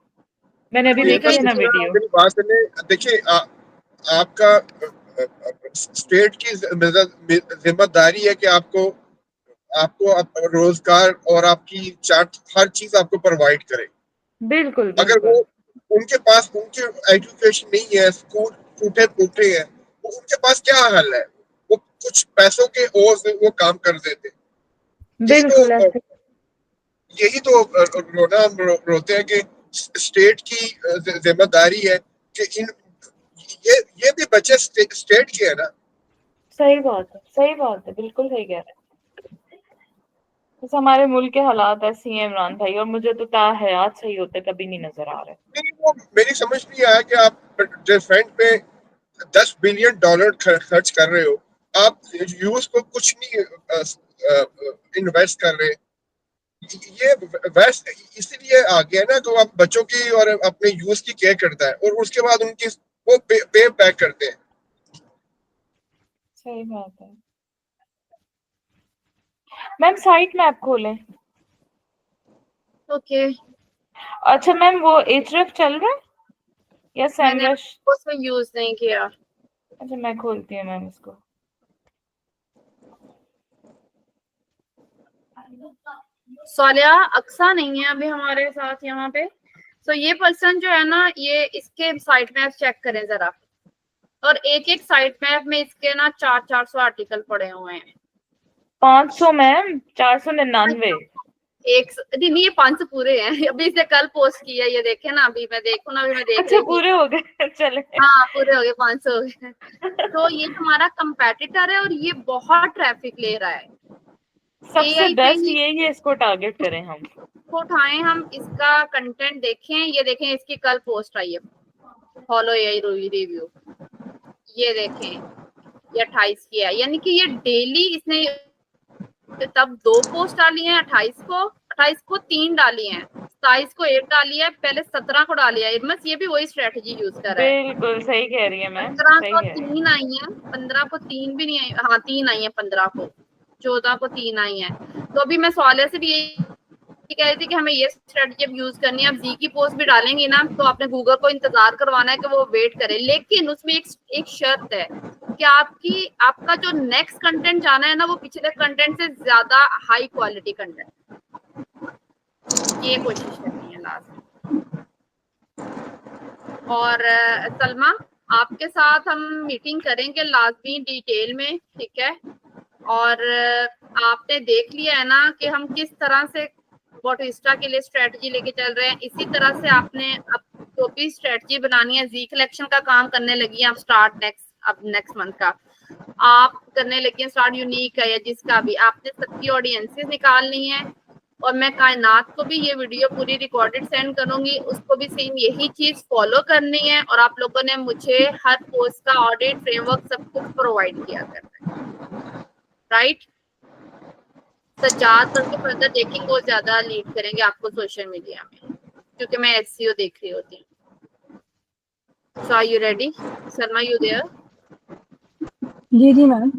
मैंने अभी ये देखी बस है ना वीडियो। मेरी बात सुने, देखिए आपका स्टेट की जिम्मेदारी है कि आपको आपको रोजगार और आपकी चार्ट हर चीज आपको प्रोवाइड करे। बिल्कुल अगर वो बिल्कुल उनके पास उनके एजुकेशन नहीं है, स्कूल टूटे फूटे हैं, वो उनके पास क्या हल है? वो कुछ पैसों के ओर से वो काम कर देते। यही तो बिल्कुल ऐसे। यही तो रोना हम रोते हैं कि स्टेट की जिम्मेदारी है कि इन ये भी बच्चे स्टेट के है ना। सही बात है, सही बात है, बिल्कुल सही कह रहे हैं। बस हमारे मुल्क के हालात ऐसे ही हैं इमरान भाई, और मुझे तो ताहयात सही होते कभी नहीं नजर आ रहे। नहीं, वो मेरी समझ नहीं आया कि आप डिफेंस पे $10 बिलियन खर्च कर रहे हो, आप यूथ को कुछ नहीं इन्वेस्ट कर रहे। ये वेस्ट इसीलिए आ गया ना, तो आप बच्चों की और अपने यूथ की केयर करता है, और उसके बाद उनकी वो पे बैक करते हैं। सही बात है। मैम साइट मैप खोलें। ओके, अच्छा मैम, वो एचरफ चल रहा है या मैंने सैनरश? उसको यूज नहीं किया। अच्छा मैं खोलती हूँ मैम इसको। सालिया अक्सा नहीं है अभी हमारे साथ यहाँ पे। तो ये पर्सन जो है ना, ये इसके साइट मैप चेक करें जरा। और एक एक साइट मैप में इसके ना 400 आर्टिकल पड़े हुए हैं। 500 मैम, 499। नहीं ये 500 पूरे हैं। अभी इसे कल पोस्ट किया, ये देखे ना, अभी मैं देखूँ ना, अभी मैं देख अच्छा रही थी। पूरे हो गए चले। हाँ पूरे हो गए, 500 हो गए। तो ये हमारा कंपेटिटर है और ये बहुत ट्रैफिक ले रहा है। सबसे AI पे बेस्ट ही यही है, इसको टारगेट करें हम। इसको उठाएं, हम इसका कंटेंट देखें। ये देखें इसकी कल पोस्ट आई है, फॉलो AI रिव्यू, ये देखें, ये 28 की है। यानी कि ये डेली इसने तब 2 पोस्ट डाली हैं, 28 को 3 डाली हैं, 27 को 1 डाली है, पहले 17 को डाली है। बस ये भी वही स्ट्रेटजी यूज कर रहा है। बिल्कुल सही कह रही है मैम, 15 सही को कह रही है। 3 आई है, 15 को 3 भी नहीं आई, हाँ 3 आई है 15 को, 14 को 3 आई है। तो अभी मैं सवालिया से भी यही कह रही थी कि हमें ये स्ट्रेटजी अब यूज करनी है। अब जी की पोस्ट भी डालेंगे ना, तो आपने गूगल को इंतजार करवाना है कि वो वेट करे, लेकिन उसमें एक शर्त है कि आपका जो नेक्स्ट कंटेंट जाना है ना, वो पिछले कंटेंट से ज्यादा हाई क्वालिटी कंटेंट, ये कोशिश करनी है लास्ट। और सलमा, आपके साथ हम मीटिंग करेंगे लाजमी डिटेल में, ठीक है। और आपने देख लिया है ना कि हम किस तरह से बॉटिस्टा के लिए स्ट्रेटजी लेके चल रहे हैं। इसी तरह से आपने अब जो भी स्ट्रेटजी बनानी है, जी कलेक्शन का काम करने लगी है, अब नेक्स्ट मंथ का आप करने लगी है स्टार्ट, यूनिक है या जिसका भी, आपने सबकी ऑडियंसेस निकालनी है। और मैं कायनात को भी ये वीडियो पूरी रिकॉर्डेड सेंड करूंगी, उसको भी सेम यही चीज फॉलो करनी है। और आप लोगों ने मुझे हर पोस्ट का ऑडिट फ्रेमवर्क सब कुछ प्रोवाइड किया करना है, राइट। सज्जाद बल्कि फर्दर चेकिंग को ज्यादा लीड करेंगे आपको सोशल मीडिया में, क्योंकि मैं SEO देख रही होती हूँ। So are you ready Sharma, you there? जी जी मैम।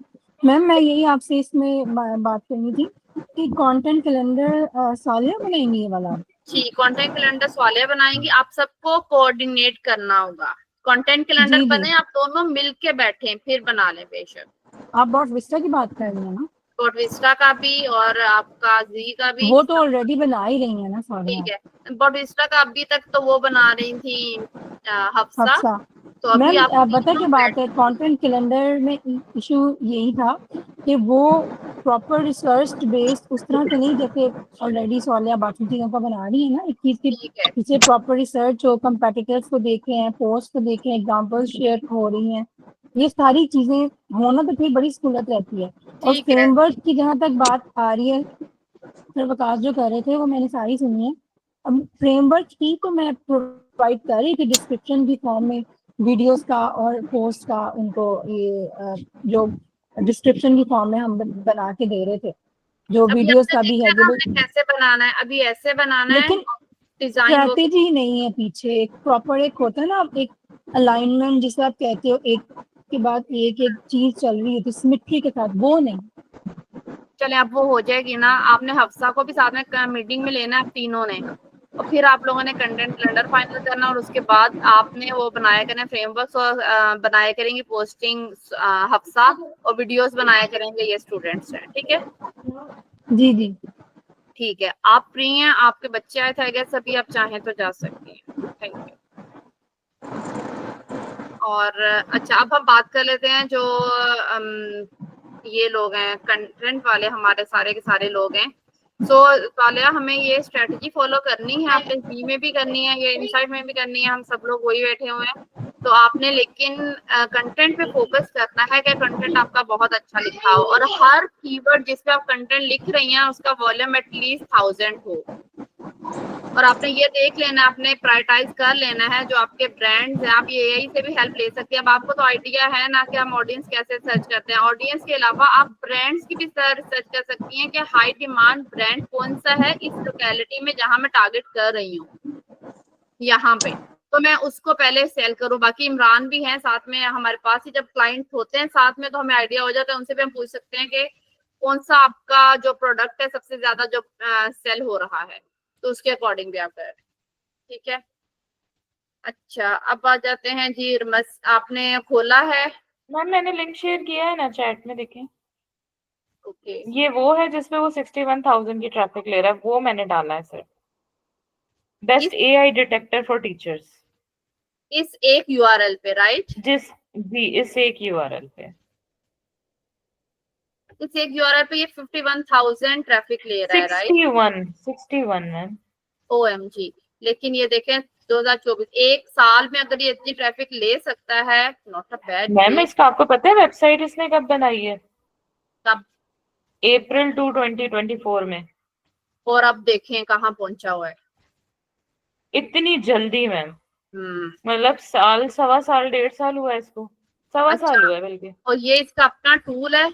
मैम मैं यही आपसे इसमें बात करनी थी कि कंटेंट कैलेंडर सालिया बनाएंगी ये वाला? जी, कंटेंट कैलेंडर सवालिया बनाएंगी, आप सबको कोऑर्डिनेट करना होगा। कंटेंट कैलेंडर जी जी, बने, आप दोनों मिलके बैठे फिर बना लें बेशक। आप बॉट विस्टा की बात कर रही हैं ना? बॉटविस्टा का भी और आपका जी का भी, वो तो ऑलरेडी बना ही रही है ना सालिया। ठीक है। बॉटविस्टा का अभी तक तो वो बना रही थी हफ्सा, हफ्सा। तो अभी मैम आप पता क्या तीनों बात है, कंटेंट कैलेंडर में इशू यही था कि वो प्रॉपर रिसर्च बेस्ड उस तरह से नहीं जैसे ऑलरेडी सालिया बाकी चीजों का बना रही है ना, एक चीज के ठीक है, पीछे प्रॉपर रिसर्च हो, कंपेटिटर्स को देखे हैं, पोस्ट को देखे हैं, एग्जांपल शेयर हो रही हैं, ये सारी चीजें होना तो फिर बड़ी सहूलत रहती है। और ठीक है। फ्रेमवर्क की जहाँ तक बात आ रही है, सर विकास जो कर रहे थे वो मैंने सारी सुनी है। अब फ्रेमवर्क ही तो मैं प्रोवाइड कर रही थी डिस्क्रिप्शन की फॉर्म में, वीडियोस का और पोस्ट का, उनको ये जो डिस्क्रिप्शन की फॉर्म में हम बना के दे रहे थे, जो अभी वीडियोस आपने का भी देखा है है ना आपने कैसे बनाना है, अभी ऐसे बनाना है, लेकिन डिजाइन वो स्ट्रैटेजी नहीं है पीछे। एक प्रॉपर एक होता है ना, एक अलाइनमेंट जिसे आप कहते हो, एक के बाद एक एक चीज चल रही होती है सिमेट्री के साथ, वो नहीं। चले अब वो हो जाएगी ना। आपने हफ्सा को भी साथ में मीटिंग में लेना है, आप तीनों ने, और फिर आप लोगों ने कंटेंट कैलेंडर फाइनल करना, और उसके बाद आपने वो बनाया करना फ्रेमवर्क, और बनाया करेंगे पोस्टिंग हफ्सा, और वीडियोस बनाया करेंगे ये स्टूडेंट्स हैं, ठीक है। जी जी ठीक है, आप फ्री हैं, आपके बच्चे आए थे आई गेस अभी, आप चाहें तो जा सकती हैं। Thank you. और अच्छा, अब हम बात कर लेते हैं जो ये लोग हैं कंटेंट वाले, हमारे सारे के सारे लोग हैं। सो सालिया, हमें ये स्ट्रेटजी फॉलो करनी है, आपने जी में भी करनी है, ये इनसाइट में भी करनी है, हम सब लोग वही बैठे हुए हैं। तो आपने लेकिन कंटेंट पे फोकस करना है कि कंटेंट आपका बहुत अच्छा लिखा हो, और हर कीवर्ड जिस पे आप कंटेंट लिख रही हैं उसका वॉल्यूम एटलीस्ट 1000 हो। और आपने ये देख लेना, आपने प्रायोरिटाइज कर लेना है जो आपके ब्रांड्स हैं। आप ये AI से भी हेल्प ले सकते हैं। अब आपको तो आइडिया है ना कि हम ऑडियंस कैसे सर्च करते हैं। ऑडियंस के अलावा आप ब्रांड्स की भी सर्च कर सकती हैं कि हाई डिमांड ब्रांड कौन सा है इस लोकेलिटी में जहां मैं टारगेट कर रही हूँ, यहाँ पे, तो मैं उसको पहले सेल करूँ। बाकी इमरान भी हैं साथ में हमारे पास ही, जब क्लाइंट होते हैं साथ में तो हमें आइडिया हो जाता है, उनसे भी हम पूछ सकते हैं कि कौन सा आपका जो प्रोडक्ट है सबसे ज्यादा जो सेल हो रहा है, तो उसके अकॉर्डिंग भी आप करें, ठीक है। अच्छा, अब आ जाते हैं जी रमस, आपने खोला है? मैम मैंने लिंक शेयर किया है ना चैट में, देखें। ओके, ये वो है जिसपे वो 61,000 की ट्रैफिक ले रहा है, वो मैंने डाला है सर। बेस्ट इस AI डिटेक्टर फॉर टीचर्स। इस एक URL पे, राइट? जी, इस एक URL पे। इस एक यूआरएल पे ये 51,000 ट्रैफिक ले रहा है, राइट? 61 मैम। OMG। लेकिन ये देखें 2024 एक साल में अगर ये इतनी ट्रैफिक ले सकता है, not a bad ma'am day. इसका आपको पता है वेबसाइट इसने कब बनाई है? कब? अप्रैल 2 2024 में। और अब देखें कहाँ पहुंचा हुआ है। इतनी जल्दी मैम, हम्म। मतलब साल, सवा साल, 1.5 साल हुआ है इसको, सवा अच्छा, साल हुआ है बल्कि। और ये इसका अपना टूल है?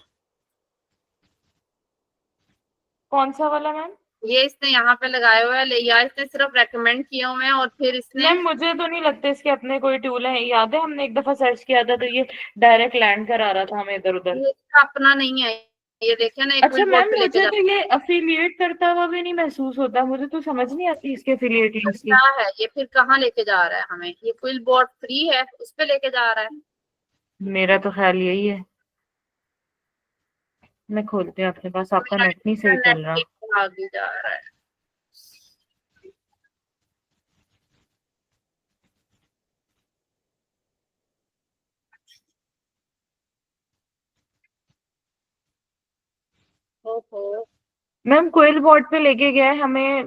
कौन सा वाला मैम? ये इसने यहाँ पे लगाया हुआ है, या इसने सिर्फ रेकमेंड किए हुए हैं और फिर इसने? मैम मुझे तो नहीं लगता इसके अपने कोई टूल है। याद है हमने एक दफा सर्च किया था तो ये डायरेक्ट लैंड करा रहा था हमें इधर उधर। ये इसका अपना नहीं है। ये देखे ना, एक अच्छा मिनट बोर्ड मैम, पे लेके मुझे जा। तो ये अफिलिएट करता हुआ भी नहीं महसूस होता, मुझे तो समझ नहीं आती इसके अफिलिएट लिंक्स की। क्या है ये, फिर कहाँ लेके जा रहा है हमें? ये क्विल बोर्ड फ्री है, उस पे लेके जा रहा है। मेरा तो ख्याल यही है। मैं खोलती हूँ अपने पास, आपका नेट नहीं सही चल रहा। नेट आगे जा रहा है। ओहो। मैम कोयल बॉट पे लेके गया है हमें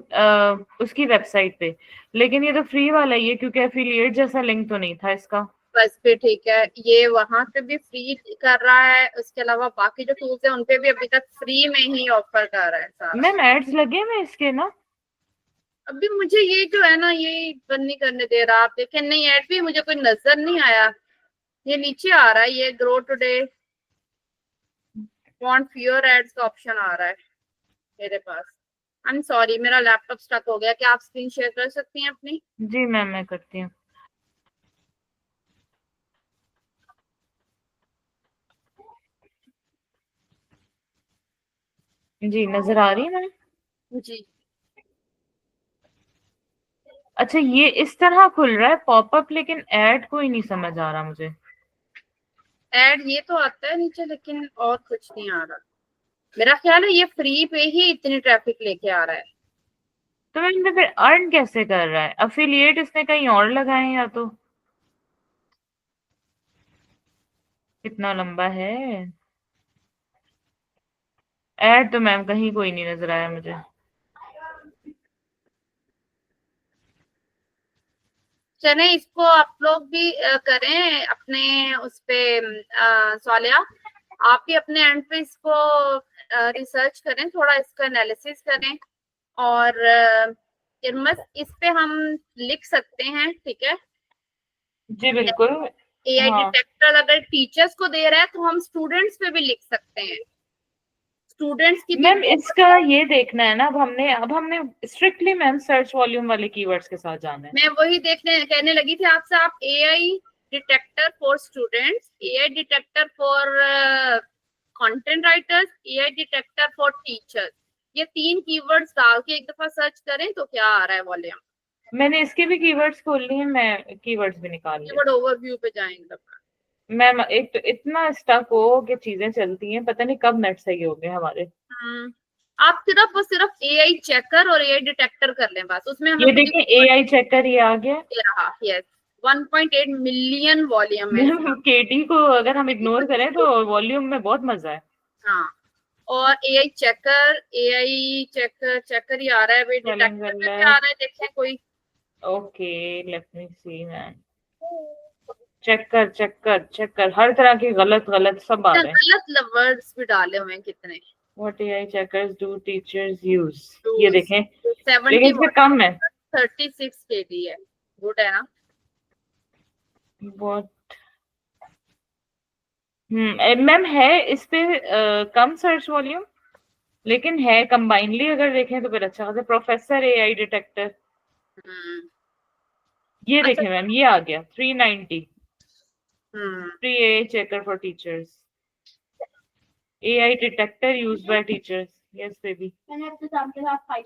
उसकी वेबसाइट पे, लेकिन ये तो फ्री वाला ही है क्योंकि एफिलिएट जैसा लिंक तो नहीं था इसका। बस फिर ठीक है, ये वहां पे भी फ्री कर रहा है, उसके अलावा बाकी जो टूल्स है उनपे भी अभी तक फ्री में ही ऑफर कर रहा है सारा। मैम एड्स लगे हुए इसके ना? अभी मुझे ये जो है ना, ये बंद नहीं करने दे रहा। आप देखें, नहीं ऐड भी मुझे कोई नजर नहीं आया। ये नीचे आ रहा है, ये grow today want fewer ads का ऑप्शन आ रहा है मेरे पास। आई एम सॉरी, मेरा लैपटॉप स्टक हो गया। क्या आप स्क्रीन शेयर कर सकती हैं अपनी? जी मैम मैं करती हूँ। जी नजर आ रही है मैम? जी। अच्छा ये इस तरह खुल रहा है पॉपअप, लेकिन ऐड कोई नहीं समझ आ रहा मुझे। ऐड ये तो आता है नीचे, लेकिन और कुछ नहीं आ रहा। मेरा ख्याल है ये फ्री पे ही इतनी ट्रैफिक लेके आ रहा है। तो मैम ये फिर अर्न कैसे कर रहा है? अफिलिएट इसने कहीं और लगाए हैं या तो? कितना लंबा है ऐड, तो मैम कहीं कोई नहीं नजर आया मुझे। चले, इसको आप लोग भी करें अपने उस पे। स्वालिया, आप भी अपने एंड पे इसको रिसर्च करें, थोड़ा इसका एनालिसिस करें। और इरमस इस पे हम लिख सकते हैं, ठीक है? जी बिल्कुल। AI हाँ डिटेक्टर अगर टीचर्स को दे रहा है तो हम स्टूडेंट्स पे भी लिख सकते हैं। स्टूडेंट्स की भी मैम इसका ये देखना है ना, अब हमने स्ट्रिक्टली मैम सर्च वॉल्यूम वाले कीवर्ड्स के साथ जाना है। मैं वही कहने लगी थी आपसे। आप AI detector for students, AI detector for content writers, AI detector for teachers, ये 3 कीवर्ड्स डाल के एक दफा सर्च करें तो क्या आ रहा है वॉल्यूम। मैंने इसके भी कीवर्ड्स खोल लिए हैं, मैं कीवर्ड्स भी निकाल लिए। कीवर्ड ओवरव्यू पे जाएंगे। मैम एक तो इतना स्टक हो कि चीजें चलती हैं, पता नहीं कब नेट सही हो गए हमारे। आप सिर्फ AI चेकर और AI डिटेक्टर कर लें बस, उसमें हमें ये देखिए AI चेकर ये आ गया। दे रहा। यस, 1.8 मिलियन वॉल्यूम है इसका। केटी को अगर हम इग्नोर करें तो वॉल्यूम में बहुत मजा है। हाँ, और AI चेकर ही आ रहा है भाई। डिटेक्टर में क्या आ रहा है देखें कोई? ओके लेट मी सी मैम। चेक कर हर तरह के गलत सब आ रहे हैं। गलत वर्ड्स भी डाले हुए हैं कितने। What AI checkers do teachers use? ये देखें, 70 लेकिन इसमें कम है। 36 KD है। गुड है ना? बहुत मैम है इस पे कम सर्च वॉल्यूम, लेकिन है कंबाइनली अगर देखें तो फिर अच्छा खासा। प्रोफेसर AI डिटेक्टर, ये अच्छा। देखें मैम ये आ गया 390। Free AI checker for teachers, AI detector used by teachers, yes baby।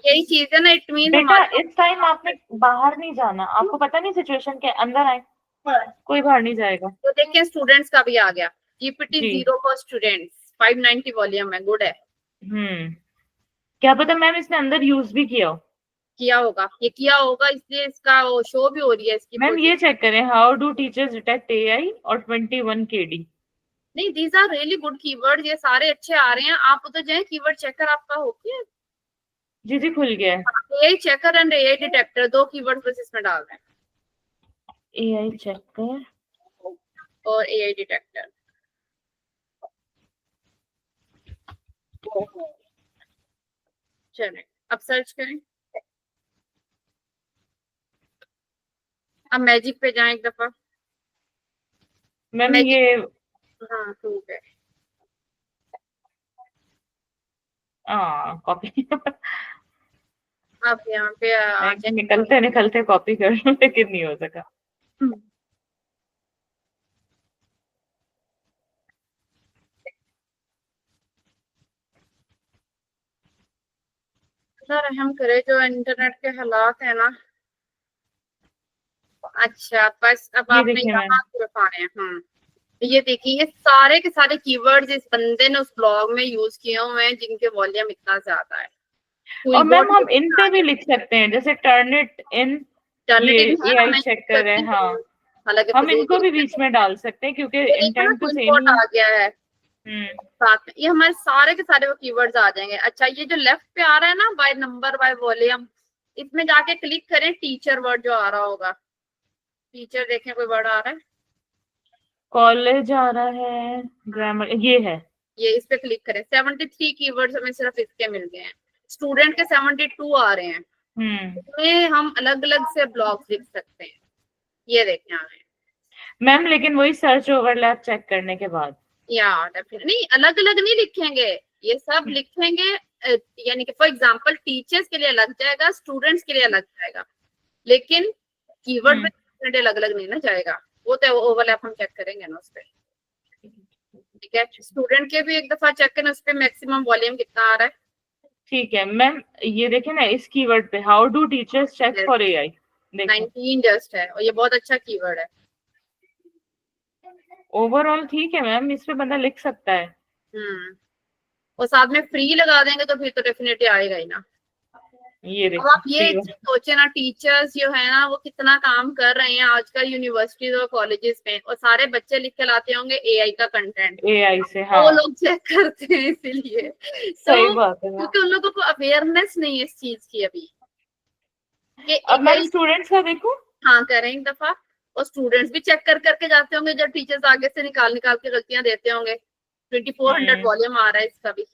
यही चीज है ना, इट मीन बेटा इस टाइम आपने बाहर नहीं जाना, आपको पता नहीं सिचुएशन के अंदर आए, कोई बाहर नहीं जाएगा। तो देखिए स्टूडेंट्स का भी आ गया। GPT जी। 0 फॉर स्टूडेंट्स, 590 वॉल्यूम है। गुड है। क्या पता मैम इसने अंदर यूज भी किया हो। किया होगा इसलिए इसका वो शो भी हो रही है इसकी। मैम ये चेक करें, how do teachers detect AI और 21 KD। नहीं, these are really good keyword, ये सारे अच्छे आ रहे हैं। आप उधर जाए, कीवर्ड चेकर आपका हो गया? जी जी खुल गया है। AI checker and AI detector 2 keyword बस इसमें डाल दें, AI चेकर और एआई डिटेक्टर। चलें, अब सर्च करें। अब मैजिक पे जाएं एक दफा। मैम मैजिक, ये हाँ ठीक है। कॉपी आप यहाँ पे आ जाए। निकलते निकलते कॉपी कर लूं लेकिन नहीं हो सका। रहम करे जो इंटरनेट के हालात है ना। अच्छा, बस अब ये आपने देखिए मैम, यहाँ सिर्फ आने हैं। ये देखिए, ये सारे के सारे कीवर्ड्स इस बंदे ने उस ब्लॉग में यूज किए हुए हैं, जिनके वॉल्यूम इतना ज्यादा है। और मैम हम इन पे भी लिख सकते हैं, जैसे टर्न इट इन, ये टर्निटिंग है ना, AI मैं चेक यूज कर रहे करती हैं। हूँ, हाँ, हालांकि हम फजूल इनको भी के बीच में डाल सकते हैं क्योंकि ये देखो ना, इंटेंट तो ट्विन सेम पोर्ट ही आ गया है है। साथ में। ये हमारे सारे के सारे वो कीवर्ड्स आ जाएंगे। अच्छा, ये जो लेफ्ट पे आ रहा है ना, बाय नंबर बाय वॉल्यूम, इसमें जाके क्लिक करें, टीचर वर्ड जो आ रहा होगा, टीचर देखें कोई वर्ड आ रहा है, कॉलेज आ रहा है, ग्रामर ये है। ये इस पे क्लिक करें। 73 कीवर्ड्स हमें सिर्फ इसके मिल गए हैं। स्टूडेंट के 72 आ रहे हैं। इसमें हम अलग अलग से ब्लॉक्स लिख सकते हैं। ये देखें हमें, मैम लेकिन वही सर्च ओवरलैप चेक करने के बाद, या डेफिनेटली नहीं, अलग अलग नहीं लिखेंगे, ये सब लिखेंगे। यानी कि फॉर एग्जांपल टीचर्स के लिए अलग जाएगा, स्टूडेंट्स के लिए अलग जाएगा, लेकिन कीवर्ड में अलग अलग नहीं ना जाएगा। वो तो ओवरलैप हम चेक करेंगे ना उस पर। ठीक है, स्टूडेंट के भी एक दफा चेक करें, उस पर मैक्सिमम वॉल्यूम कितना आ रहा है। ठीक है मैम। ये देखें ना इस कीवर्ड पे, how do teachers check for AI, देखो 19 जस्ट है, और ये बहुत अच्छा कीवर्ड है। ओवरऑल ठीक है मैम, इस पे बंदा लिख सकता है। और साथ में फ्री लगा देंगे तो फिर तो डेफिनेटली आएगा ही ना। ये अब देखो आप ये सोचे ना, टीचर्स जो है ना वो कितना काम कर रहे हैं आजकल यूनिवर्सिटीज और कॉलेजेस में, और सारे बच्चे लिख के लाते होंगे एआई का कंटेंट, AI से। हाँ वो लोग चेक करते हैं इसीलिए। सही तो बात है। क्योंकि उन लोगों को अवेयरनेस नहीं है इस चीज की अभी कि अब मैम एआई। स्टूडेंट्स का देखो, हाँ करें एक दफा, और स्टूडेंट्स भी चेक कर करके जाते होंगे, जब टीचर्स आगे से निकाल निकाल के गलतियां देते होंगे। 2400 वॉल्यूम आ रहा है इसका भी।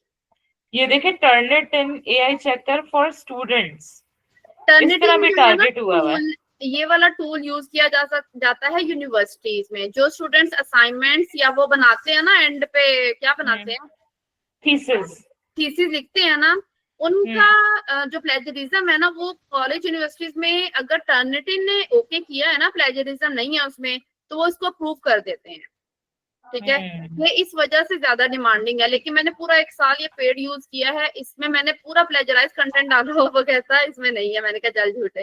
ये देखें turn it in AI checker for students, इस तरह टर्निटिंग भी जो है ना टारगेट हुआ हुआ है। टूल, ये वाला टूल यूज किया जाता है यूनिवर्सिटीज में। जो स्टूडेंट्स असाइनमेंट्स या वो बनाते हैं ना, एंड पे क्या बनाते हैं, थीसिस लिखते हैं ना, उनका जो प्लेजरिज्म है ना, वो कॉलेज यूनिवर्सिटीज में अगर टर्निटिंग ने ओके किया है ना, प्लेजरिज्म नहीं है उसमें, तो वो इसको अप्रूव कर देते हैं। ठीक है, ये इस वजह से ज्यादा डिमांडिंग है। लेकिन मैंने पूरा 1 साल ये पेड यूज किया है, इसमें मैंने पूरा प्लेजराइज कंटेंट डाला हो, वो कहता है इसमें नहीं है। मैंने कहा चल झूठे।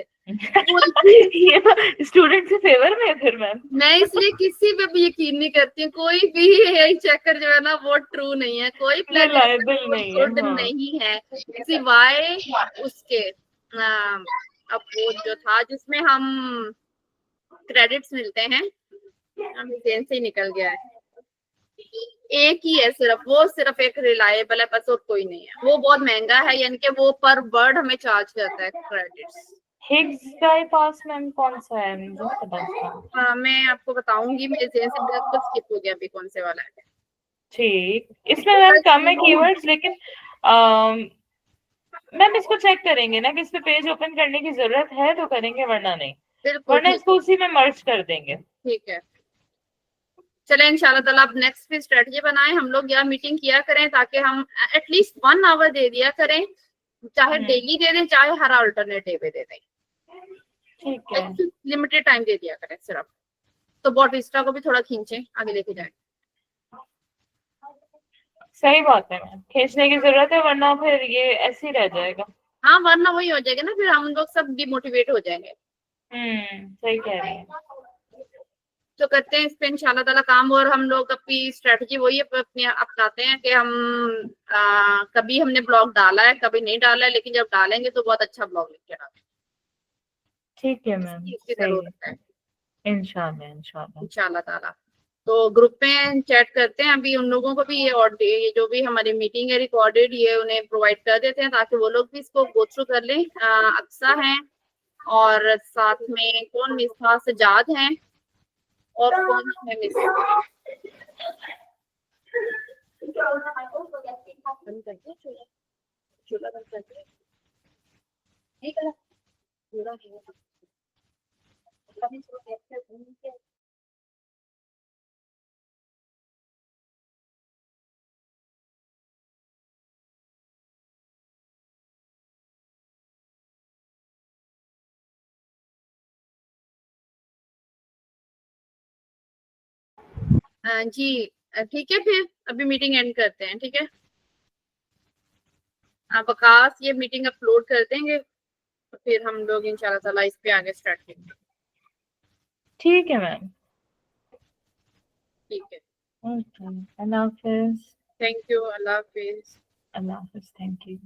ये तो स्टूडेंट के फेवर में है फिर मैम। मैं इसलिए किसी पे भी यकीन नहीं करती हूँ, कोई भी एआई चेकर जो है ना वो ट्रू नहीं है, कोई रिलायबल नहीं है। गुड नहीं है, सिवाय उसके अब वो जो था जिसमें हम क्रेडिट्स मिलते हैं, हम जेन से ही निकल गया है। एक ही है सिर्फ, वो सिर्फ एक रिलायबल है बस, और कोई नहीं है। वो बहुत महंगा है, यानी कि वो पर वर्ड हमें चार्ज करता है क्रेडिट्स। हिग्स बाईपास मैम कौन सा है, मुझे पता नहीं। हाँ मैं आपको बताऊंगी, मेरे जेन से बिल्कुल स्किप हो गया अभी कौन से वाला है। ठीक, इसमें मैम कम है कीवर्ड्स, लेकिन मैम इसको चेक करेंगे ना कि इस पे पेज ओपन करने की जरूरत है तो करेंगे, वरना नहीं, वरना इसको उसी में मर्ज कर देंगे। ठीक है, चले इंशाल्लाह ताला अब नेक्स्ट भी स्ट्रेटजी बनाए हम लोग, या मीटिंग किया करें, ताकि हम एटलीस्ट 1 आवर दे दिया करें, चाहे डेली दे दें चाहे हर अल्टरनेटिव दे दें। ठीक है, लिमिटेड टाइम दे दिया करें सिर्फ, तो बॉटिस्टा को भी थोड़ा खींचे आगे लेके जाए। सही बात है मैम, खींचने की जरूरत है, वरना फिर ये ऐसे ही रह जाएगा। हाँ वरना वही हो जाएगा ना, फिर हम लोग सब डिमोटिवेट हो जाएंगे। सही कह रही हैं। तो करते हैं इस पे इंशाल्लाह ताला काम, और हम लोग अपनी स्ट्रेटजी वही अपनी अपनाते हैं कि हम कभी हमने ब्लॉग डाला है कभी नहीं डाला है, लेकिन जब डालेंगे तो बहुत अच्छा ब्लॉग लिख के डालेंगे। ठीक है मैम, इसकी जरूरत है इंशाल्लाह इंशाल्लाह इंशाल्लाह ताला। तो ग्रुप में चैट करते हैं, अभी उन लोगों को भी ये जो भी हमारी मीटिंग है रिकॉर्डेड, ये उन्हें प्रोवाइड कर देते हैं ताकि वो लोग भी इसको गो थ्रू कर लें। अक्सा हैं और साथ में कौन मिस था, सजाद हैं और कौन है मिस, बंद करके चूल्हा बंद करके नहीं करा पूरा नहीं होता। जी ठीक है, फिर अभी मीटिंग एंड करते हैं, ठीक है। आप आकाश ये मीटिंग अपलोड कर देंगे तो फिर हम लोग इंशाल्लाह ताला इस पे आगे स्टार्ट करेंगे। ठीक है मैम। ठीक है, okay, Allah Hafiz. Thank you, Allah Hafiz. Allah Hafiz, thank you.